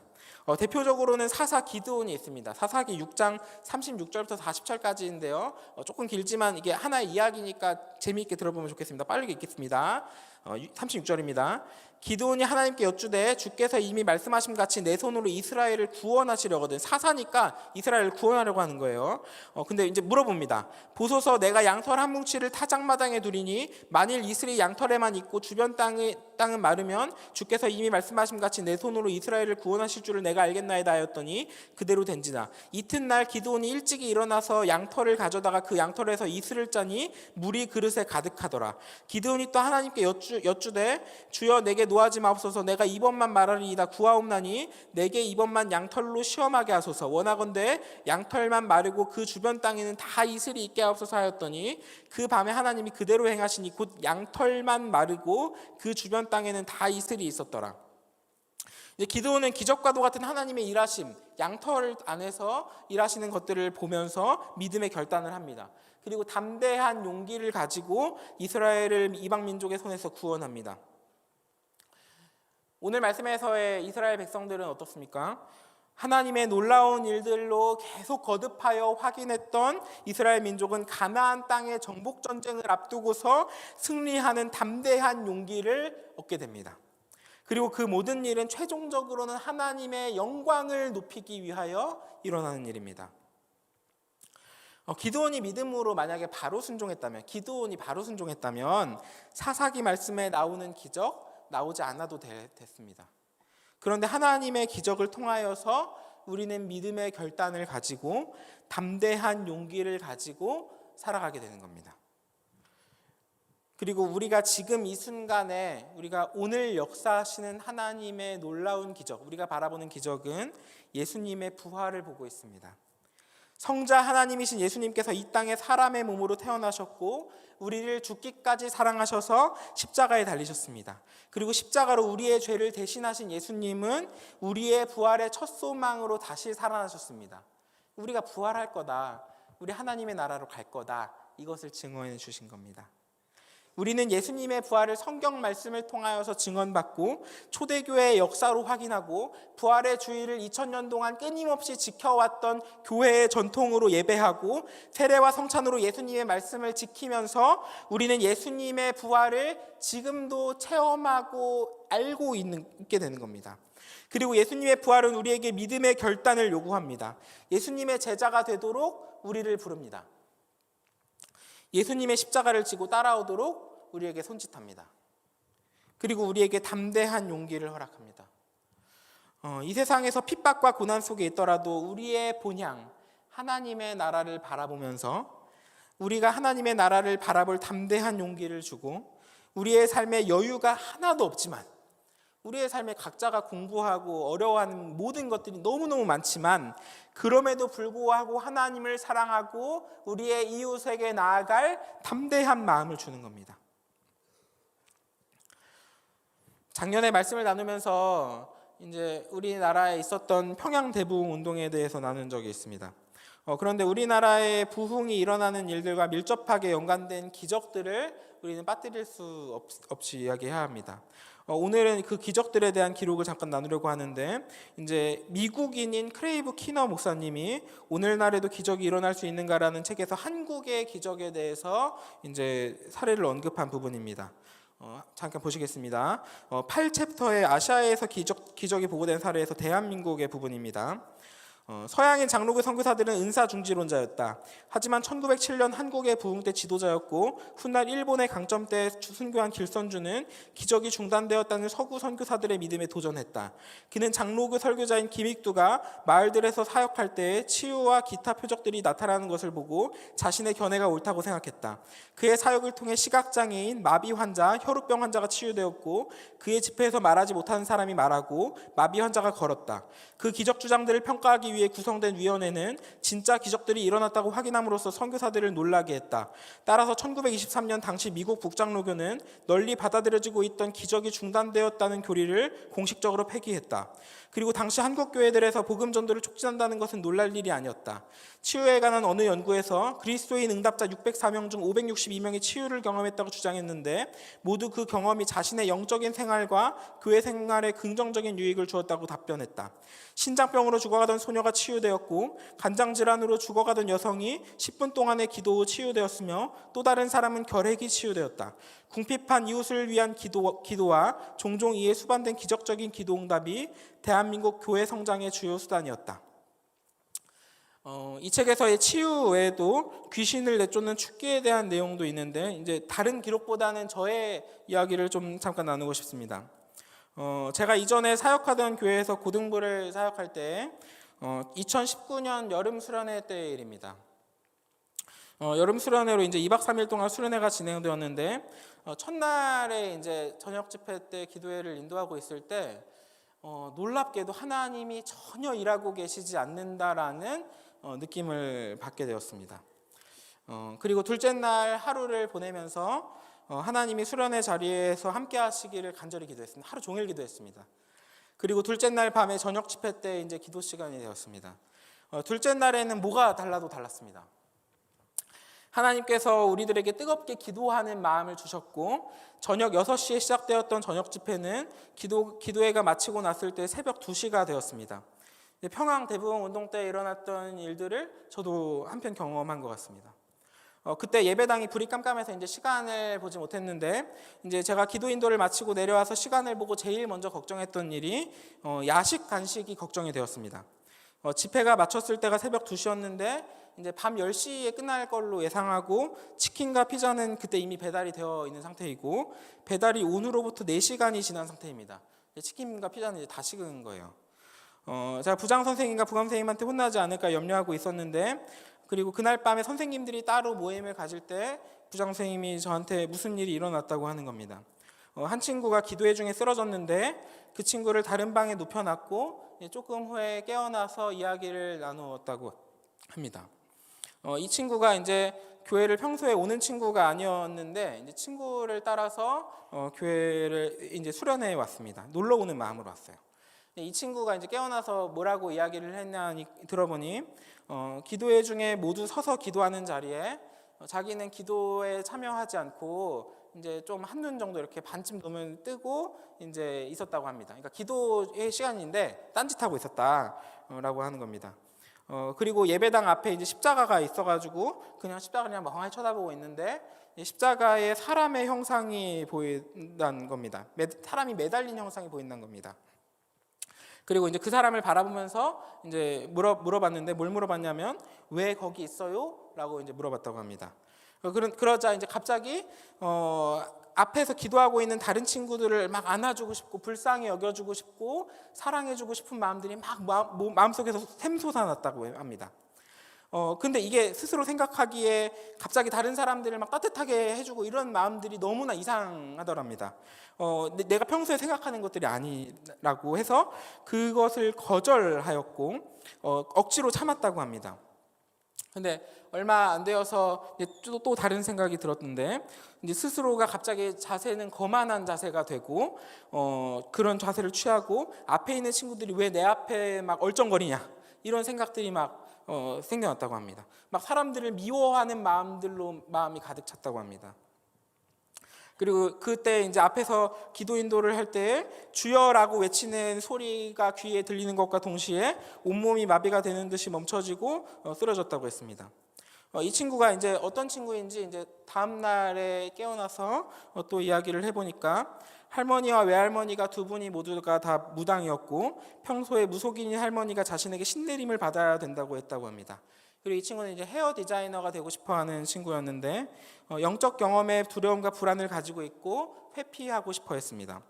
대표적으로는 사사 기드온이 있습니다. 사사기 6장 36절부터 40절까지인데요. 조금 길지만 이게 하나의 이야기니까 재미있게 들어보면 좋겠습니다. 빠르게 읽겠습니다. 36절입니다. 기드온이 하나님께 여쭈되 주께서 이미 말씀하신 같이 내 손으로 이스라엘을 구원하시려거든. 사사니까 이스라엘을 구원하려고 하는 거예요. 근데 이제 물어봅니다. 보소서 내가 양털 한 뭉치를 타작마당에 두리니 만일 이슬이 양털에만 있고 주변 땅은 마르면 주께서 이미 말씀하신 같이 내 손으로 이스라엘을 구원하실 줄을 내가 알겠나이다 하였더니 그대로 된지라. 이튿날 기드온이 일찍이 일어나서 양털을 가져다가 그 양털에서 이슬을 짜니 물이 그릇에 가득하더라. 기드온이 또 하나님께 여쭈되 주여 내게 노하지 마옵소서. 내가 이번만 말하리이다 구하옵나니 내게 이번만 양털로 시험하게 하소서. 원하건대 양털만 마르고 그 주변 땅에는 다 이슬이 있게 하옵소서 하였더니 그 밤에 하나님이 그대로 행하시니 곧 양털만 마르고 그 주변 땅에는 다 이슬이 있었더라. 이제 기드온은 기적과도 같은 하나님의 일하심, 양털 안에서 일하시는 것들을 보면서 믿음의 결단을 합니다. 그리고 담대한 용기를 가지고 이스라엘을 이방 민족의 손에서 구원합니다. 오늘 말씀에서의 이스라엘 백성들은 어떻습니까? 하나님의 놀라운 일들로 계속 거듭하여 확인했던 이스라엘 민족은 가나안 땅의 정복 전쟁을 앞두고서 승리하는 담대한 용기를 얻게 됩니다. 그리고 그 모든 일은 최종적으로는 하나님의 영광을 높이기 위하여 일어나는 일입니다. 기드온이 믿음으로 만약에 바로 순종했다면, 사사기 말씀에 나오는 기적 나오지 않아도 됐습니다. 그런데 하나님의 기적을 통하여서 우리는 믿음의 결단을 가지고 담대한 용기를 가지고 살아가게 되는 겁니다. 그리고 우리가 지금 이 순간에 우리가 오늘 역사하시는 하나님의 놀라운 기적, 우리가 바라보는 기적은 예수님의 부활을 보고 있습니다. 성자 하나님이신 예수님께서 이 땅에 사람의 몸으로 태어나셨고 우리를 죽기까지 사랑하셔서 십자가에 달리셨습니다. 그리고 십자가로 우리의 죄를 대신하신 예수님은 우리의 부활의 첫 소망으로 다시 살아나셨습니다. 우리가 부활할 거다, 우리 하나님의 나라로 갈 거다, 이것을 증언해 주신 겁니다. 우리는 예수님의 부활을 성경 말씀을 통하여서 증언받고 초대교회의 역사로 확인하고 부활의 주의를 2000년 동안 끊임없이 지켜왔던 교회의 전통으로 예배하고 세례와 성찬으로 예수님의 말씀을 지키면서 우리는 예수님의 부활을 지금도 체험하고 알고 있게 되는 겁니다. 그리고 예수님의 부활은 우리에게 믿음의 결단을 요구합니다. 예수님의 제자가 되도록 우리를 부릅니다. 예수님의 십자가를 지고 따라오도록 우리에게 손짓합니다. 그리고 우리에게 담대한 용기를 허락합니다. 이 세상에서 핍박과 고난 속에 있더라도 우리의 본향, 하나님의 나라를 바라보면서 우리가 하나님의 나라를 바라볼 담대한 용기를 주고 우리의 삶에 여유가 하나도 없지만 우리의 삶에 각자가 공부하고 어려워하는 모든 것들이 너무너무 많지만 그럼에도 불구하고 하나님을 사랑하고 우리의 이웃에게 나아갈 담대한 마음을 주는 겁니다. 작년에 말씀을 나누면서 이제 우리나라에 있었던 평양 대부흥 운동에 대해서 나눈 적이 있습니다. 그런데 우리나라의 부흥이 일어나는 일들과 밀접하게 연관된 기적들을 우리는 빠뜨릴 수 없이 이야기해야 합니다. 오늘은 그 기적들에 대한 기록을 잠깐 나누려고 하는데 이제 미국인인 크레이브 키너 목사님이 오늘날에도 기적이 일어날 수 있는가라는 책에서 한국의 기적에 대해서 이제 사례를 언급한 부분입니다. 잠깐 보시겠습니다. 8챕터의 아시아에서 기적이 보고된 사례에서 대한민국의 부분입니다. 서양인 장로교 선교사들은 은사중지론자였다. 하지만 1907년 한국의 부흥 때 지도자였고 훗날 일본의 강점 때 순교한 길선주는 기적이 중단되었다는 서구 선교사들의 믿음에 도전했다. 그는 장로교 설교자인 김익두가 마을들에서 사역할 때 치유와 기타 표적들이 나타나는 것을 보고 자신의 견해가 옳다고 생각했다. 그의 사역을 통해 시각장애인, 마비 환자, 혈우병 환자가 치유되었고 그의 집회에서 말하지 못하는 사람이 말하고 마비 환자가 걸었다. 그 기적 주장들을 평가하기 확인하기 위해 구성된 위원회는 진짜 기적들이 일어났다고 확인함으로써 선교사들을 놀라게 했다. 따라서 1923년 당시 미국 북장로교는 널리 받아들여지고 있던 기적이 중단되었다는 교리를 공식적으로 폐기했다. 그리고 당시 한국 교회들에서 복음 전도를 촉진한다는 것은 놀랄 일이 아니었다. 치유에 관한 어느 연구에서 그리스도인 응답자 604명 중 562명이 치유를 경험했다고 주장했는데 모두 그 경험이 자신의 영적인 생활과 교회 생활에 긍정적인 유익을 주었다고 답변했다. 신장병으로 죽어가던 소녀가 치유되었고 간장질환으로 죽어가던 여성이 10분 동안의 기도 후 치유되었으며 또 다른 사람은 결핵이 치유되었다. 궁핍한 이웃을 위한 기도와 종종 이에 수반된 기적적인 기도 응답이 대한민국 교회 성장의 주요 수단이었다. 이 책에서의 치유 외에도 귀신을 내쫓는 축기에 대한 내용도 있는데 이제 다른 기록보다는 저의 이야기를 좀 잠깐 나누고 싶습니다. 제가 이전에 사역하던 교회에서 고등부를 사역할 때 2019년 여름 수련회 때의 일입니다. 여름 수련회로 이제 2박 3일 동안 수련회가 진행되었는데 첫날에 이제 저녁 집회 때 기도회를 인도하고 있을 때 놀랍게도 하나님이 전혀 일하고 계시지 않는다라는 느낌을 받게 되었습니다. 그리고 둘째 날 하루를 보내면서 하나님이 수련회 자리에서 함께 하시기를 간절히 기도했습니다. 하루 종일 기도했습니다. 그리고 둘째 날 밤에 저녁 집회 때 이제 기도 시간이 되었습니다. 둘째 날에는 뭐가 달라도 달랐습니다. 하나님께서 우리들에게 뜨겁게 기도하는 마음을 주셨고 저녁 6시에 시작되었던 저녁 집회는 기도회가 마치고 났을 때 새벽 2시가 되었습니다. 평양 대부흥 운동 때 일어났던 일들을 저도 한편 경험한 것 같습니다. 그때 예배당이 불이 깜깜해서 이제 시간을 보지 못했는데 이제 제가 기도 인도를 마치고 내려와서 시간을 보고 제일 먼저 걱정했던 일이 야식 간식이 걱정이 되었습니다. 집회가 마쳤을 때가 새벽 2시였는데 이제 밤 10시에 끝날 걸로 예상하고 치킨과 피자는 그때 이미 배달이 되어 있는 상태이고 배달이 온 후로부터 4시간이 지난 상태입니다. 치킨과 피자는 이제 다 식은 거예요. 제가 부장 선생님과 부감 선생님한테 혼나지 않을까 염려하고 있었는데 그리고 그날 밤에 선생님들이 따로 모임을 가질 때 부장 선생님이 저한테 무슨 일이 일어났다고 하는 겁니다. 한 친구가 기도회 중에 쓰러졌는데 그 친구를 다른 방에 눕혀놨고 조금 후에 깨어나서 이야기를 나누었다고 합니다. 이 친구가 이제 교회를 평소에 오는 친구가 아니었는데 이제 친구를 따라서 교회를 이제 수련회에 왔습니다. 놀러 오는 마음으로 왔어요. 이 친구가 이제 깨어나서 뭐라고 이야기를 했냐 들어보니 기도회 중에 모두 서서 기도하는 자리에 자기는 기도에 참여하지 않고 이제 좀 한눈 정도 이렇게 반쯤 눈을 뜨고 이제 있었다고 합니다. 그러니까 기도의 시간인데 딴짓하고 있었다라고 하는 겁니다. 그리고 예배당 앞에 이제 십자가가 있어가지고 그냥 십자가를 그냥 멍하니 쳐다보고 있는데 십자가에 사람의 형상이 보인다는 겁니다. 사람이 매달린 형상이 보인다는 겁니다. 그리고 이제 그 사람을 바라보면서 이제 물어봤는데 뭘 물어봤냐면 왜 거기 있어요? 라고 이제 물어봤다고 합니다. 그러자 이제 갑자기 앞에서 기도하고 있는 다른 친구들을 막 안아주고 싶고 불쌍히 여겨주고 싶고 사랑해주고 싶은 마음들이 막 마음속에서 샘솟아났다고 합니다. 근데 이게 스스로 생각하기에 갑자기 다른 사람들을 막 따뜻하게 해주고 이런 마음들이 너무나 이상하더랍니다. 내가 평소에 생각하는 것들이 아니라고 해서 그것을 거절하였고 억지로 참았다고 합니다. 근데 얼마 안 되어서 또 다른 생각이 들었는데 이제 스스로가 갑자기 자세는 거만한 자세가 되고 그런 자세를 취하고 앞에 있는 친구들이 왜 내 앞에 막 얼쩡거리냐 이런 생각들이 막 생겨났다고 합니다. 막 사람들을 미워하는 마음이 가득 찼다고 합니다. 그리고 그때 이제 앞에서 기도 인도를 할 때 주여라고 외치는 소리가 귀에 들리는 것과 동시에 온몸이 마비가 되는 듯이 멈춰지고 쓰러졌다고 했습니다. 이 친구가 이제 어떤 친구인지 이제 다음 날에 깨어나서 또 이야기를 해보니까 할머니와 외할머니가 두 분이 모두가 다 무당이었고 평소에 무속인인 할머니가 자신에게 신내림을 받아야 된다고 했다고 합니다. 그리고 이 친구는 이제 헤어 디자이너가 되고 싶어하는 친구였는데 영적 경험에 두려움과 불안을 가지고 있고 회피하고 싶어했습니다.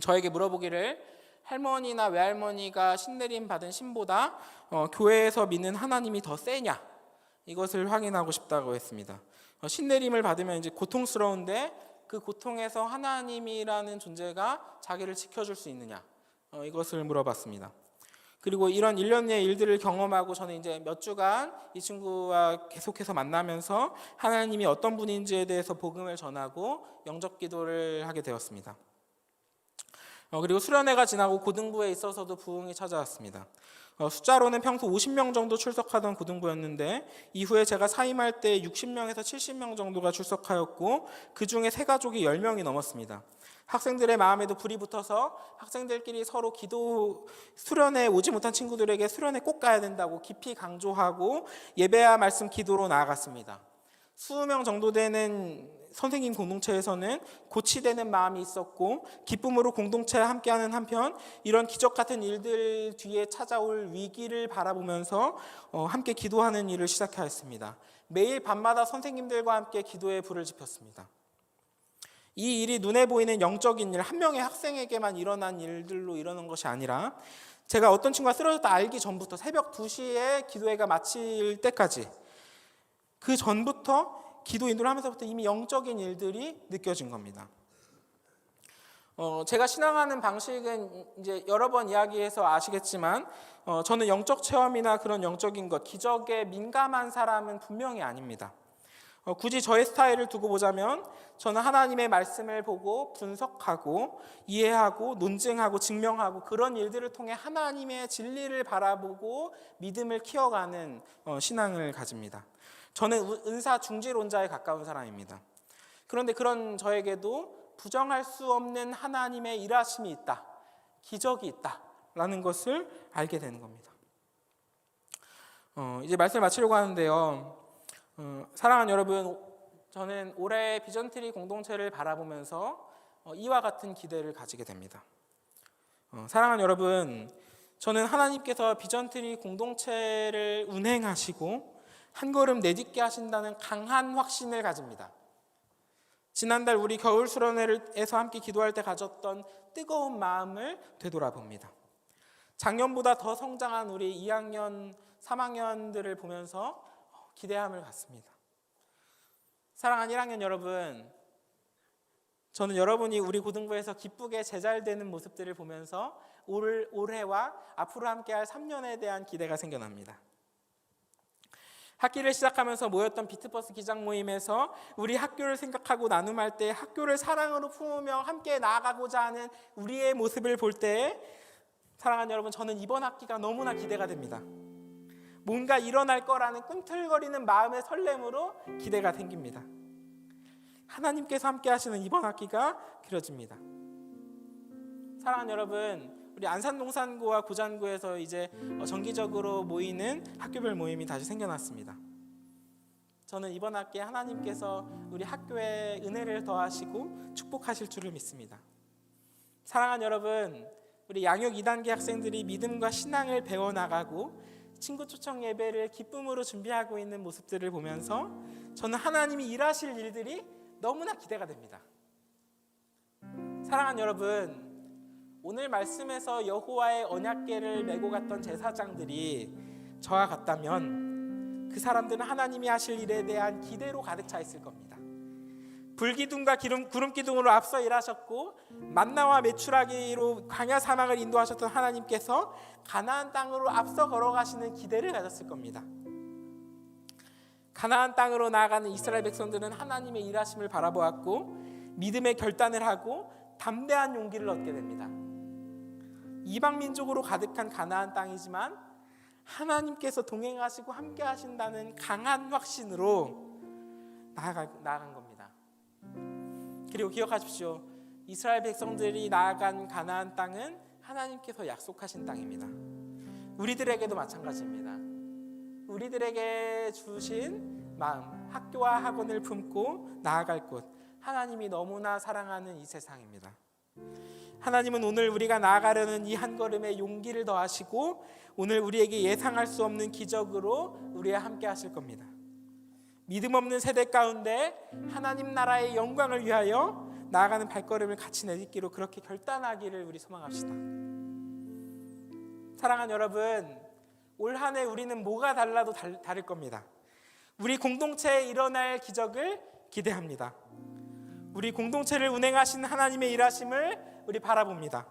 저에게 물어보기를 할머니나 외할머니가 신내림 받은 신보다 교회에서 믿는 하나님이 더 세냐 이것을 확인하고 싶다고 했습니다. 신내림을 받으면 이제 고통스러운데 그 고통에서 하나님이라는 존재가 자기를 지켜줄 수 있느냐 이것을 물어봤습니다. 그리고 이런 일련의 일들을 경험하고 저는 이제 몇 주간 이 친구와 계속해서 만나면서 하나님이 어떤 분인지에 대해서 복음을 전하고 영접 기도를 하게 되었습니다. 그리고 수련회가 지나고 고등부에 있어서도 부흥이 찾아왔습니다. 숫자로는 평소 50명 정도 출석하던 고등부였는데 이후에 제가 사임할 때 60명에서 70명 정도가 출석하였고 그중에 새 가족이 10명이 넘었습니다. 학생들의 마음에도 불이 붙어서 학생들끼리 서로 기도 수련회 오지 못한 친구들에게 수련회 꼭 가야 된다고 깊이 강조하고 예배와 말씀 기도로 나아갔습니다. 20명 정도 되는 선생님 공동체에서는 고치되는 마음이 있었고 기쁨으로 공동체와 함께하는 한편 이런 기적 같은 일들 뒤에 찾아올 위기를 바라보면서 함께 기도하는 일을 시작하였습니다. 매일 밤마다 선생님들과 함께 기도의 불을 지폈습니다. 이 일이 눈에 보이는 영적인 일, 한 명의 학생에게만 일어난 일들로 이러는 것이 아니라 제가 어떤 친구가 쓰러졌다 알기 전부터 새벽 2시에 기도회가 마칠 때까지 그 전부터 기도 인도를 하면서부터 이미 영적인 일들이 느껴진 겁니다. 제가 신앙하는 방식은 이제 여러 번 이야기해서 아시겠지만 저는 영적 체험이나 그런 영적인 것, 기적에 민감한 사람은 분명히 아닙니다. 굳이 저의 스타일을 두고 보자면 저는 하나님의 말씀을 보고 분석하고 이해하고 논증하고 증명하고 그런 일들을 통해 하나님의 진리를 바라보고 믿음을 키워가는 신앙을 가집니다. 저는 은사 중지론자에 가까운 사람입니다. 그런데 그런 저에게도 부정할 수 없는 하나님의 일하심이 있다, 기적이 있다라는 것을 알게 되는 겁니다. 이제 말씀을 마치려고 하는데요. 사랑하는 여러분, 저는 올해 비전트리 공동체를 바라보면서 이와 같은 기대를 가지게 됩니다. 사랑하는 여러분, 저는 하나님께서 비전트리 공동체를 운행하시고 한 걸음 내딛게 하신다는 강한 확신을 가집니다. 지난달 우리 겨울 수련회에서 함께 기도할 때 가졌던 뜨거운 마음을 되돌아봅니다. 작년보다 더 성장한 우리 2학년, 3학년들을 보면서 기대함을 갖습니다. 사랑하는 1학년 여러분, 저는 여러분이 우리 고등부에서 기쁘게 제잘되는 모습들을 보면서 올해와 앞으로 함께할 3년에 대한 기대가 생겨납니다. 학기를 시작하면서 모였던 비트버스 기장 모임에서 우리 학교를 생각하고 나눔할 때 학교를 사랑으로 품으며 함께 나아가고자 하는 우리의 모습을 볼 때 사랑하는 여러분, 저는 이번 학기가 너무나 기대가 됩니다. 뭔가 일어날 거라는 꿈틀거리는 마음의 설렘으로 기대가 생깁니다. 하나님께서 함께 하시는 이번 학기가 그려집니다. 사랑하는 여러분, 우리 안산동산구와 고잔구에서 이제 정기적으로 모이는 학교별 모임이 다시 생겨났습니다. 저는 이번 학기에 하나님께서 우리 학교에 은혜를 더하시고 축복하실 줄을 믿습니다. 사랑하는 여러분, 우리 양육 2단계 학생들이 믿음과 신앙을 배워나가고 친구 초청 예배를 기쁨으로 준비하고 있는 모습들을 보면서 저는 하나님이 일하실 일들이 너무나 기대가 됩니다. 사랑하는 여러분, 오늘 말씀에서 여호와의 언약궤를 메고 갔던 제사장들이 저와 같다면 그 사람들은 하나님이 하실 일에 대한 기대로 가득 차 있을 겁니다. 불기둥과 구름기둥으로 앞서 일하셨고 만나와 메추라기로 광야 사막을 인도하셨던 하나님께서 가나안 땅으로 앞서 걸어가시는 기대를 가졌을 겁니다. 가나안 땅으로 나아가는 이스라엘 백성들은 하나님의 일하심을 바라보았고 믿음의 결단을 하고 담대한 용기를 얻게 됩니다. 이방 민족으로 가득한 가나안 땅이지만 하나님께서 동행하시고 함께 하신다는 강한 확신으로 나아간 겁니다. 그리고 기억하십시오. 이스라엘 백성들이 나아간 가나안 땅은 하나님께서 약속하신 땅입니다. 우리들에게도 마찬가지입니다. 우리들에게 주신 마음, 학교와 학원을 품고 나아갈 곳, 하나님이 너무나 사랑하는 이 세상입니다. 하나님은 오늘 우리가 나아가려는 이 한 걸음에 용기를 더하시고 오늘 우리에게 예상할 수 없는 기적으로 우리와 함께 하실 겁니다. 믿음 없는 세대 가운데 하나님 나라의 영광을 위하여 나아가는 발걸음을 같이 내딛기로 그렇게 결단하기를 우리 소망합시다. 사랑하는 여러분, 올 한 해 우리는 뭐가 달라도 다를 겁니다. 우리 공동체에 일어날 기적을 기대합니다. 우리 공동체를 운행하신 하나님의 일하심을 우리 바라봅니다.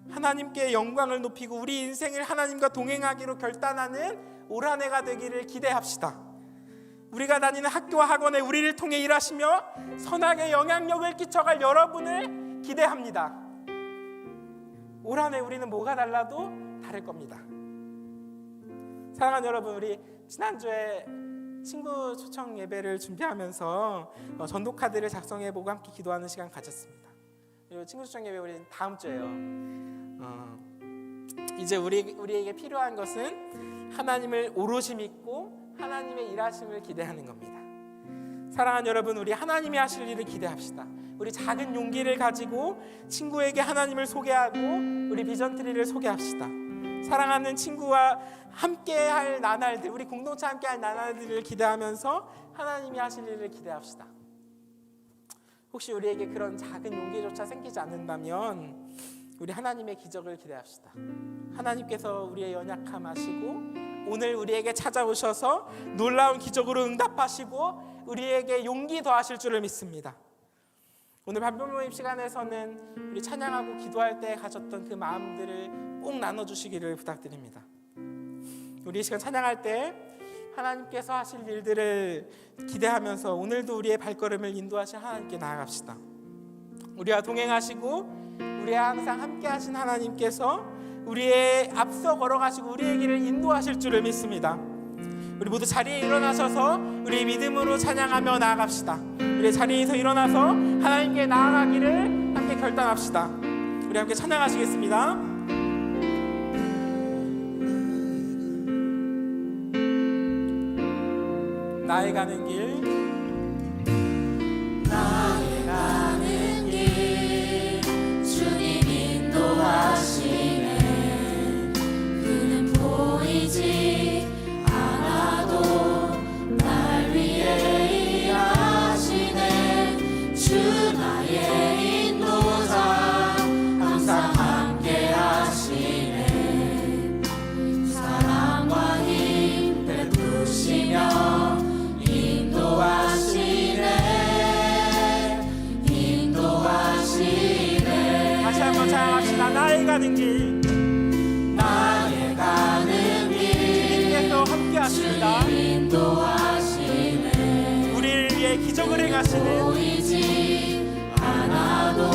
하나님께 영광을 높이고 우리 인생을 하나님과 동행하기로 결단하는 올 한 해가 되기를 기대합시다. 우리가 다니는 학교와 학원에 우리를 통해 일하시며 선하게 영향력을 끼쳐갈 여러분을 기대합니다. 올 한 해 우리는 뭐가 달라도 다를 겁니다. 사랑하는 여러분, 우리 지난주에 친구 초청 예배를 준비하면서 전도 카드를 작성해보고 함께 기도하는 시간 가졌습니다. 그리고 친구 초청 예배 우리 다음 주에요. 이제 우리에게 필요한 것은 하나님을 오롯이 믿고 하나님의 일하심을 기대하는 겁니다. 사랑하는 여러분, 우리 하나님이 하실 일을 기대합시다. 우리 작은 용기를 가지고 친구에게 하나님을 소개하고 우리 비전트리를 소개합시다. 사랑하는 친구와 함께할 나날들, 우리 공동체 함께할 나날들을 기대하면서 하나님이 하실 일을 기대합시다. 혹시 우리에게 그런 작은 용기조차 생기지 않는다면 우리 하나님의 기적을 기대합시다. 하나님께서 우리의 연약함 아시고 오늘 우리에게 찾아오셔서 놀라운 기적으로 응답하시고 우리에게 용기 더하실 줄을 믿습니다. 오늘 반편 모임 시간에서는 우리 찬양하고 기도할 때 가졌던 그 마음들을 꼭 나눠주시기를 부탁드립니다. 우리 이 시간 찬양할 때 하나님께서 하실 일들을 기대하면서 오늘도 우리의 발걸음을 인도하신 하나님께 나아갑시다. 우리와 동행하시고 우리와 항상 함께 하신 하나님께서 우리의 앞서 걸어가시고 우리의 길을 인도하실 줄을 믿습니다. 우리 모두 자리에 일어나셔서 우리 믿음으로 찬양하며 나아갑시다. 우리 자리에서 일어나서 하나님께 나아가기를 함께 결단합시다. 우리 함께 찬양하시겠습니다. 나의 가는 길, 나의 가는 길 주님 인도하시네. 그는 보이지 않아도 날 위해 일하시네. 주 나의 인도자 항상 함께 하시네. 사랑과 힘 베푸시며 인도하시네. 다시 한번 찬양합시다. 나의 가는 길, 나의 가는 길 주님께서 함께 하십니다. 인도하시네. 우리를 위해 기적을 행하시는 보이지 않아도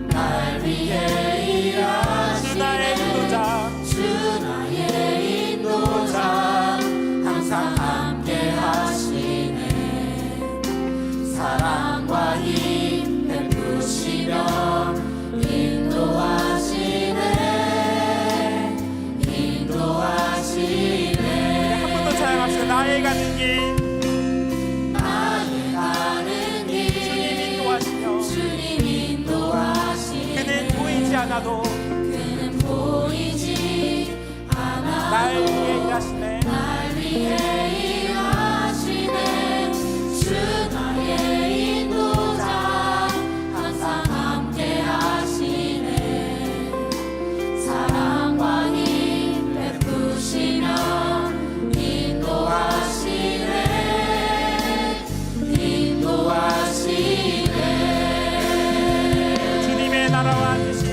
날 위해 일하시네. 주 나의 인도자, 주 나의 인도자 항상 함께 하시네. 사랑과 힘 베푸시며 인도하시네. 인도하시네. 한 번 더 찬양합시다. 나의 가는 길, 나의 가는 길 주님 인도하시며 주님 인도하시네. 그는 보이지 않아도 그는 보이지 않아도 날 위해 일하시네. 날 위해 일하시네. 주 나의 인도자 항상 함께 하시네. 사랑과 힘 베푸시며 인도하시네. 인도하시네. 주님의 나라와 뜻이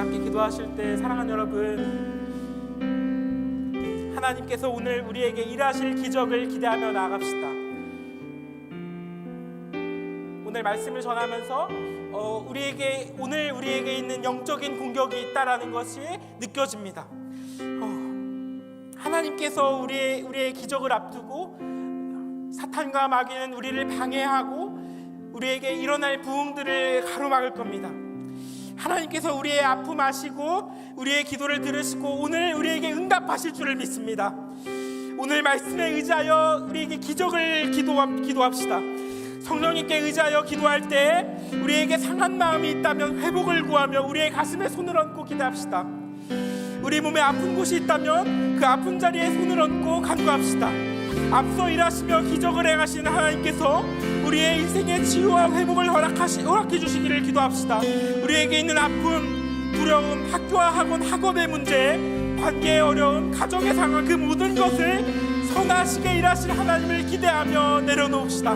함께 기도하실 때 사랑하는 여러분, 하나님께서 오늘 우리에게 일하실 기적을 기대하며 나아갑시다. 오늘 말씀을 전하면서 오늘 우리에게 있는 영적인 공격이 있다라는 것이 느껴집니다. 하나님께서 우리의 기적을 앞두고 사탄과 마귀는 우리를 방해하고 우리에게 일어날 부흥들을 가로막을 겁니다. 하나님께서 우리의 아픔 아시고 우리의 기도를 들으시고 오늘 우리에게 응답하실 줄을 믿습니다. 오늘 말씀에 의지하여 우리에게 기적을 기도합시다. 성령님께 의지하여 기도할 때 우리에게 상한 마음이 있다면 회복을 구하며 우리의 가슴에 손을 얹고 기도합시다. 우리 몸에 아픈 곳이 있다면 그 아픈 자리에 손을 얹고 간구합시다. 앞서 일하시며 기적을 행하시는 하나님께서 우리의 인생의 치유와 회복을 허락해 주시기를 기도합시다. 우리에게 있는 아픔, 두려움, 학교와 학업의 문제, 관계의 어려움, 가정의 상황, 그 모든 것을 선하시게 일하실 하나님을 기대하며 내려놓읍시다.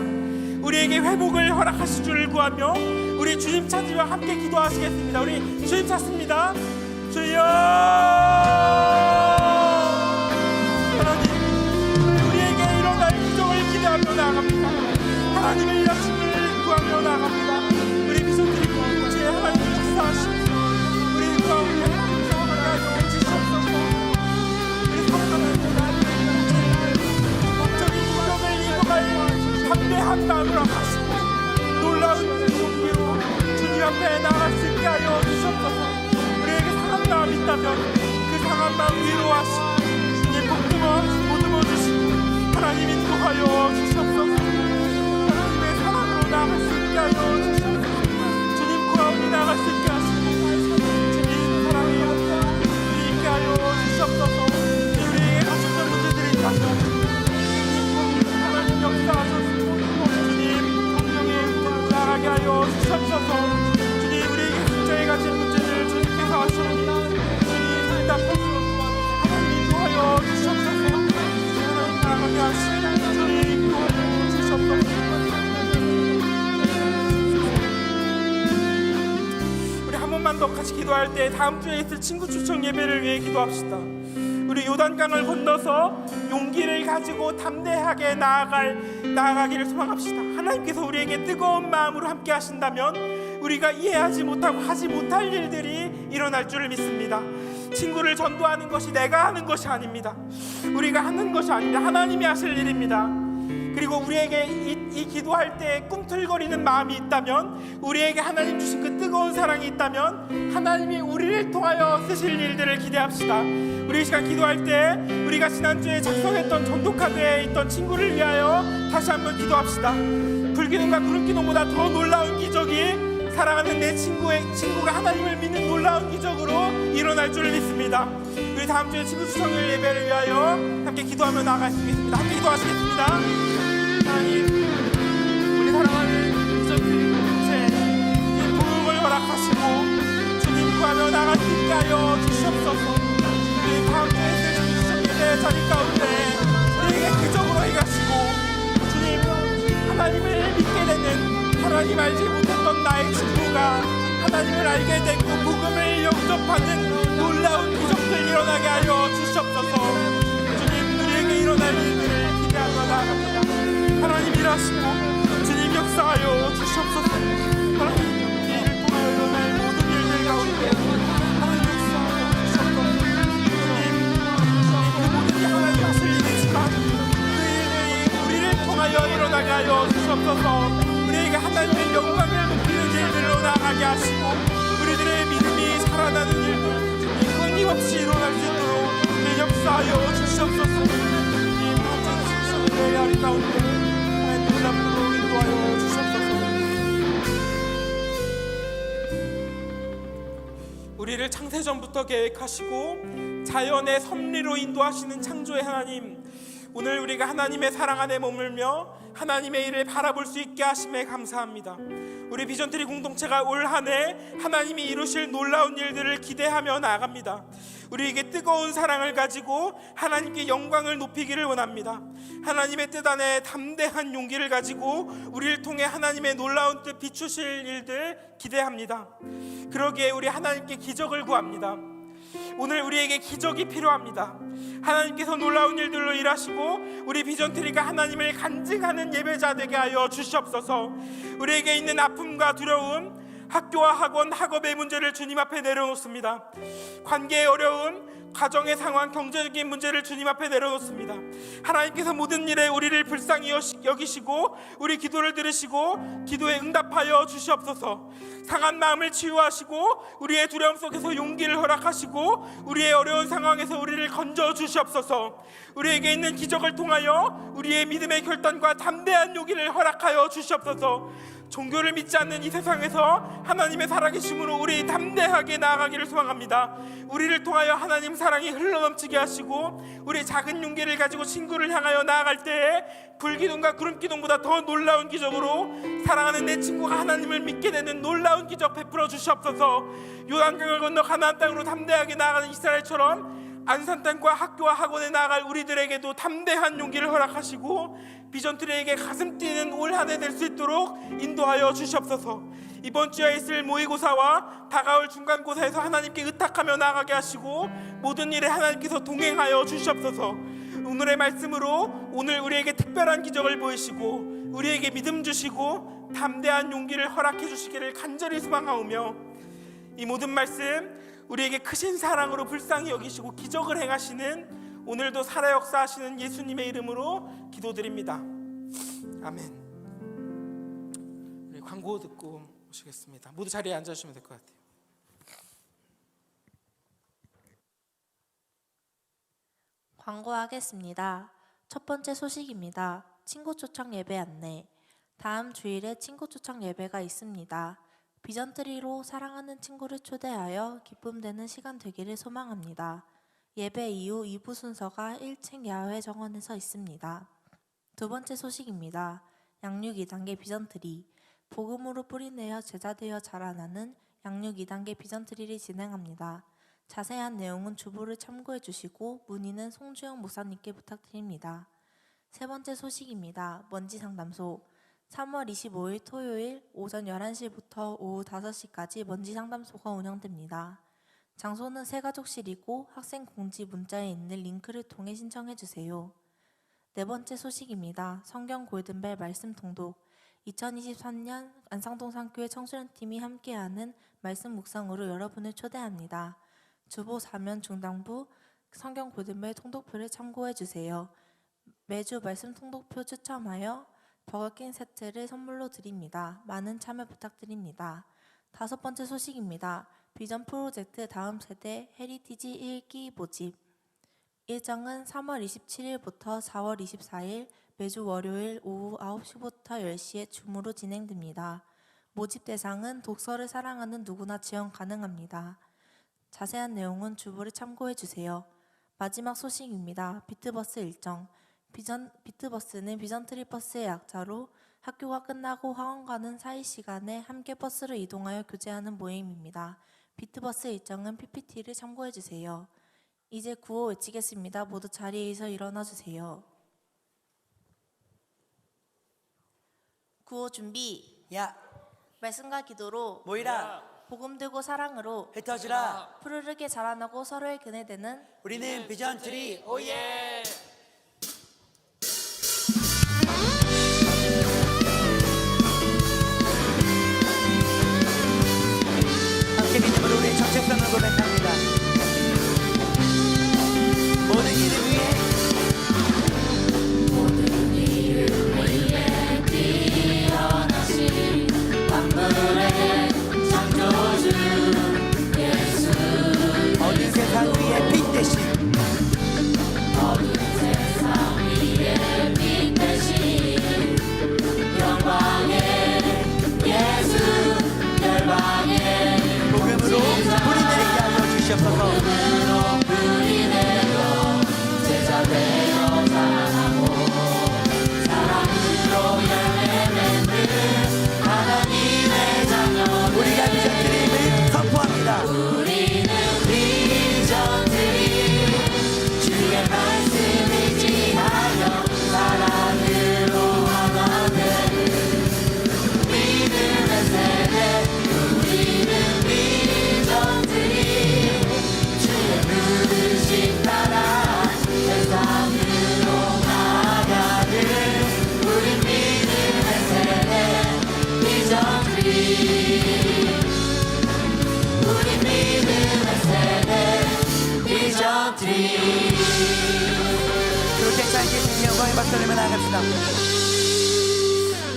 우리에게 회복을 허락하실 줄을 구하며 우리 주님 찾으며 함께 기도하시겠습니다. 우리 주님 찾습니다. 주여, 하나님, 우리에게 일어날 기적을 기대하며 나아갑니다. 하나님의 일하심을 구하며 나아갑니다. 우리 비전들이 공동체 하나님 역사하시옵소서. 우리 가운데 하나님 주시옵소서. 우리 사랑하는 영적인 공격을 이겨갈 담대한 마음으로 하시고 놀라운 용기로 주님 앞에 나갈 수 있게 하여 주시옵소서. 우리에게 상한 마음 있다면 그 상한 마음 위로하시고 주님 보듬어 주시고 하나님 인도하여 주시옵소서. 하나님의 사랑으로 나갈 수 있게 하여 주시옵소서. 주님 구하오니 나갈 수 있게 하시고 주님 사랑의 역사 있게 하여 주시옵소서. 우리에게 가족들 문제들이 있다면 하나님 역사하소서. 주님 성령의 은혜로 나가게 하여 주시옵소서. 주님 우리에게 각자의 가진 문제를 주님께서 하시옵니다. 주님 응답하시옵소서. 하나님 인도하여 주시옵소서. 하나님 나가게 하시옵소서. 주님 인도하여 주시옵소서. 우리 한 번만 더 같이 기도할 때 다음 주에 있을 친구 초청 예배를 위해 기도합시다. 우리 요단강을 건너서 용기를 가지고 담대하게 나아가기를 소망합시다. 하나님께서 우리에게 뜨거운 마음으로 함께 하신다면 우리가 이해하지 못하고 하지 못할 일들이 일어날 줄을 믿습니다. 친구를 전도하는 것이 내가 하는 것이 아닙니다. 우리가 하는 것이 아닙니다. 하나님이 하실 일입니다. 그리고 우리에게 이 기도할 때 꿈틀거리는 마음이 있다면, 우리에게 하나님 주신 그 뜨거운 사랑이 있다면 하나님이 우리를 통하여 쓰실 일들을 기대합시다. 우리 이 시간 기도할 때 우리가 지난주에 작성했던 전도카드에 있던 친구를 위하여 다시 한번 기도합시다. 불기둥과 구름기둥보다 더 놀라운 기적이 사랑하는 내 친구가 하나님을 믿는 놀라운 기적으로 일어날 줄을 믿습니다. 우리 다음 주에 친구 추천일 예배를 위하여 함께 기도하며 나아가시겠습니다. 함께 기도하시겠습니다. 하나님, 우리 사랑하는 비전주의 공동체 이 부흥을 허락하시고 주님 구하며 나갈 수 있게 하여 주시옵소서. 우리 다음 주에 있는 비전주의 자리 가운데 우리에게 기적으로 행하시고 주님 하나님을 믿게 되는, 하나님 알지 못했던 나의 친구가 하나님을 알게 되고 복음을 영접하는 놀라운 기적들 일어나게 하여 주시옵소서. 주님 우리에게 일어날 일들을 기대하며 나아갑니다. 하나님 일하시고 주님 역사하여 주시옵소서. 하나님 일을 통하여 일어날 모든 일들 가운데 하나님 역사하여 주시옵소서. 주님 그 모든 게 하나님 하실 일이지만 그 일들이 우리를 통하여 일어나게 하여 주시옵소서. 우리에게 하나님의 영광을 높이는 일들로 나가게 하시고 우리들의 믿음이 살아나는 일들 끊임없이 일어날 수 있도록 역사하여 주시옵소서. 주님 완전 주시옵소서. 내 아리 가운데 하나님 놀랍도록 인도하여 주시옵소서. 우리를 창세전부터 계획하시고 자연의 섭리로 인도하시는 창조의 하나님, 오늘 우리가 하나님의 사랑 안에 머물며 하나님의 일을 바라볼 수 있게 하심에 감사합니다. 우리 비전트리 공동체가 올 한 해 하나님이 이루실 놀라운 일들을 기대하며 나아갑니다. 우리에게 뜨거운 사랑을 가지고 하나님께 영광을 높이기를 원합니다. 하나님의 뜻 안에 담대한 용기를 가지고 우리를 통해 하나님의 놀라운 뜻 비추실 일들 기대합니다. 그러기에 우리 하나님께 기적을 구합니다. 오늘 우리에게 기적이 필요합니다. 하나님께서 놀라운 일들로 일하시고 우리 비전트리가 하나님을 간증하는 예배자 되게 하여 주시옵소서. 우리에게 있는 아픔과 두려움, 학교와 학원, 학업의 문제를 주님 앞에 내려놓습니다. 관계의 어려움, 가정의 상황, 경제적인 문제를 주님 앞에 내려놓습니다. 하나님께서 모든 일에 우리를 불쌍히 여기시고 우리 기도를 들으시고 기도에 응답하여 주시옵소서. 상한 마음을 치유하시고 우리의 두려움 속에서 용기를 허락하시고 우리의 어려운 상황에서 우리를 건져 주시옵소서. 우리에게 있는 기적을 통하여 우리의 믿음의 결단과 담대한 용기를 허락하여 주시옵소서. 종교를 믿지 않는 이 세상에서 하나님의 살아계심으로 우리 담대하게 나아가기를 소망합니다. 우리를 통하여 하나님 사랑이 흘러넘치게 하시고 우리 작은 용기를 가지고 친구를 향하여 나아갈 때에 불기둥과 구름기둥보다 더 놀라운 기적으로 사랑하는 내 친구가 하나님을 믿게 되는 놀라운 기적 베풀어 주시옵소서. 요단강을 건너 가나안 땅으로 담대하게 나아가는 이스라엘처럼 안산 땅과 학교와 학원에 나아갈 우리들에게도 담대한 용기를 허락하시고 비전트리에게 가슴 뛰는 올 한 해 될 수 있도록 인도하여 주시옵소서. 이번 주에 있을 모의고사와 다가올 중간고사에서 하나님께 의탁하며 나아가게 하시고 모든 일에 하나님께서 동행하여 주시옵소서. 오늘의 말씀으로 오늘 우리에게 특별한 기적을 보이시고 우리에게 믿음 주시고 담대한 용기를 허락해 주시기를 간절히 소망하오며 이 모든 말씀 우리에게 크신 사랑으로 불쌍히 여기시고 기적을 행하시는 오늘도 살아 역사하시는 예수님의 이름으로 기도드립니다. 아멘. 우리 광고 듣고 오시겠습니다. 모두 자리에 앉아주시면 될 것 같아요. 광고하겠습니다. 첫 번째 소식입니다. 친구 초청 예배 안내. 다음 주일에 친구 초청 예배가 있습니다. 비전트리로 사랑하는 친구를 초대하여 기쁨되는 시간 되기를 소망합니다. 예배 이후 2부 순서가 1층 야외 정원에서 있습니다. 두 번째 소식입니다. 양육 2단계 비전트리. 복음으로 뿌리내어 제자되어 자라나는 양육 2단계 비전트리를 진행합니다. 자세한 내용은 주보를 참고해 주시고 문의는 송주영 목사님께 부탁드립니다. 세 번째 소식입니다. 먼지 상담소. 3월 25일 토요일 오전 11시부터 오후 5시까지 먼지 상담소가 운영됩니다. 장소는 새가족실이고 학생 공지 문자에 있는 링크를 통해 신청해 주세요. 네 번째 소식입니다. 성경 골든벨 말씀 통독. 2023년 안상동 상교회 청소년팀이 함께하는 말씀 묵상으로 여러분을 초대합니다. 주보 사면 중당부 성경 골든벨 통독표를 참고해 주세요. 매주 말씀 통독표 추첨하여 버거킹 세트를 선물로 드립니다. 많은 참여 부탁드립니다. 다섯 번째 소식입니다. 비전 프로젝트 다음 세대 헤리티지 1기 모집. 일정은 3월 27일부터 4월 24일 매주 월요일 오후 9시부터 10시에 줌으로 진행됩니다. 모집 대상은 독서를 사랑하는 누구나 지원 가능합니다. 자세한 내용은 주보를 참고해 주세요. 마지막 소식입니다. 비트버스 일정. 비트버스는 비전트리 버스의 약자로 학교가 끝나고 학원 가는 사이 시간에 함께 버스로 이동하여 교제하는 모임입니다. 비트버스 일정은 PPT를 참고해 주세요. 이제 구호 외치겠습니다. 모두 자리에서 일어나 주세요. 구호 준비. 야 말씀과 기도로 모이라 복음 들고 사랑으로 흩어지라. 푸르르게 자라나고 서로의 그네 되는 우리는 비전트리 오예. 함께 믿음으로 우리의 정체성을 고백합니다. 모든 이를 위해 어린 세상 위에 빛 대신 복음으로 불이 내리게 하여 주시옵소서. 우리가 비전트림을 선포합니다. country. 그렇게 짧게 주님 영광의 박수 들으며 나아갑시다.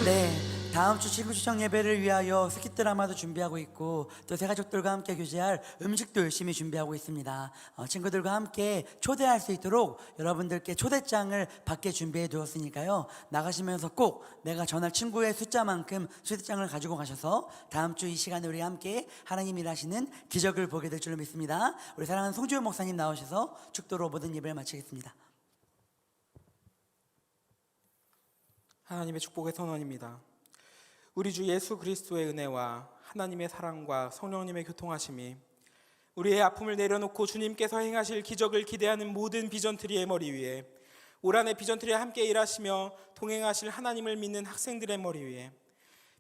네, 다음 주 친구 추천 예배를 위하여 스킷 드라마도 준비하고 있고 또 새 가족들과 함께 교제할 음식도 열심히 준비하고 있습니다. 친구들과 함께 초대할 수 있도록 여러분들께 초대장을 받게 준비해 두었으니까요. 나가시면서 꼭 내가 전할 친구의 숫자만큼 초대장을 가지고 가셔서 다음 주 이 시간에 우리 함께 하나님 일하시는 기적을 보게 될 줄로 믿습니다. 우리 사랑하는 송주현 목사님 나오셔서 축도로 모든 예배를 마치겠습니다. 하나님의 축복의 선언입니다. 우리 주 예수 그리스도의 은혜와 하나님의 사랑과 성령님의 교통하심이 우리의 아픔을 내려놓고 주님께서 행하실 기적을 기대하는 모든 비전트리의 머리 위에, 올 한해 비전트리와 함께 일하시며 동행하실 하나님을 믿는 학생들의 머리 위에,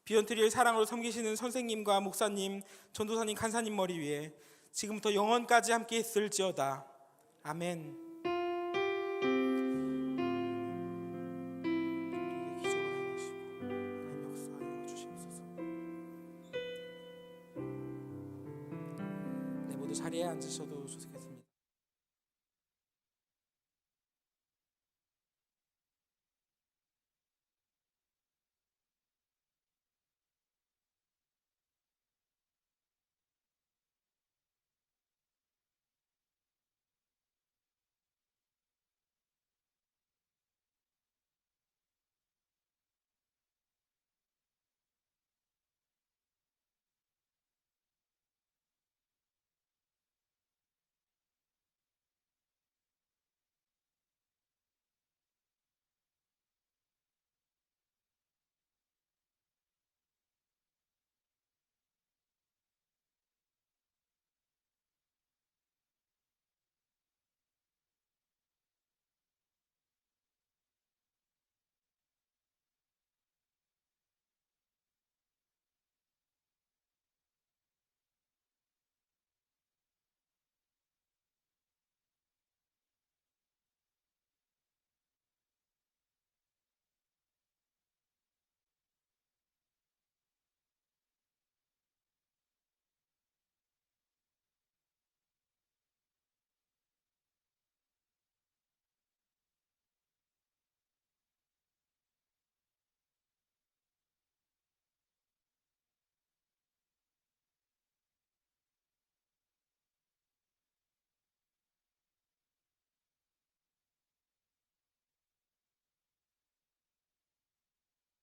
비전트리를 사랑으로 섬기시는 선생님과 목사님, 전도사님, 간사님 머리 위에 지금부터 영원까지 함께 있을지어다. 아멘. 자리에 앉으셔도 좋겠습니다.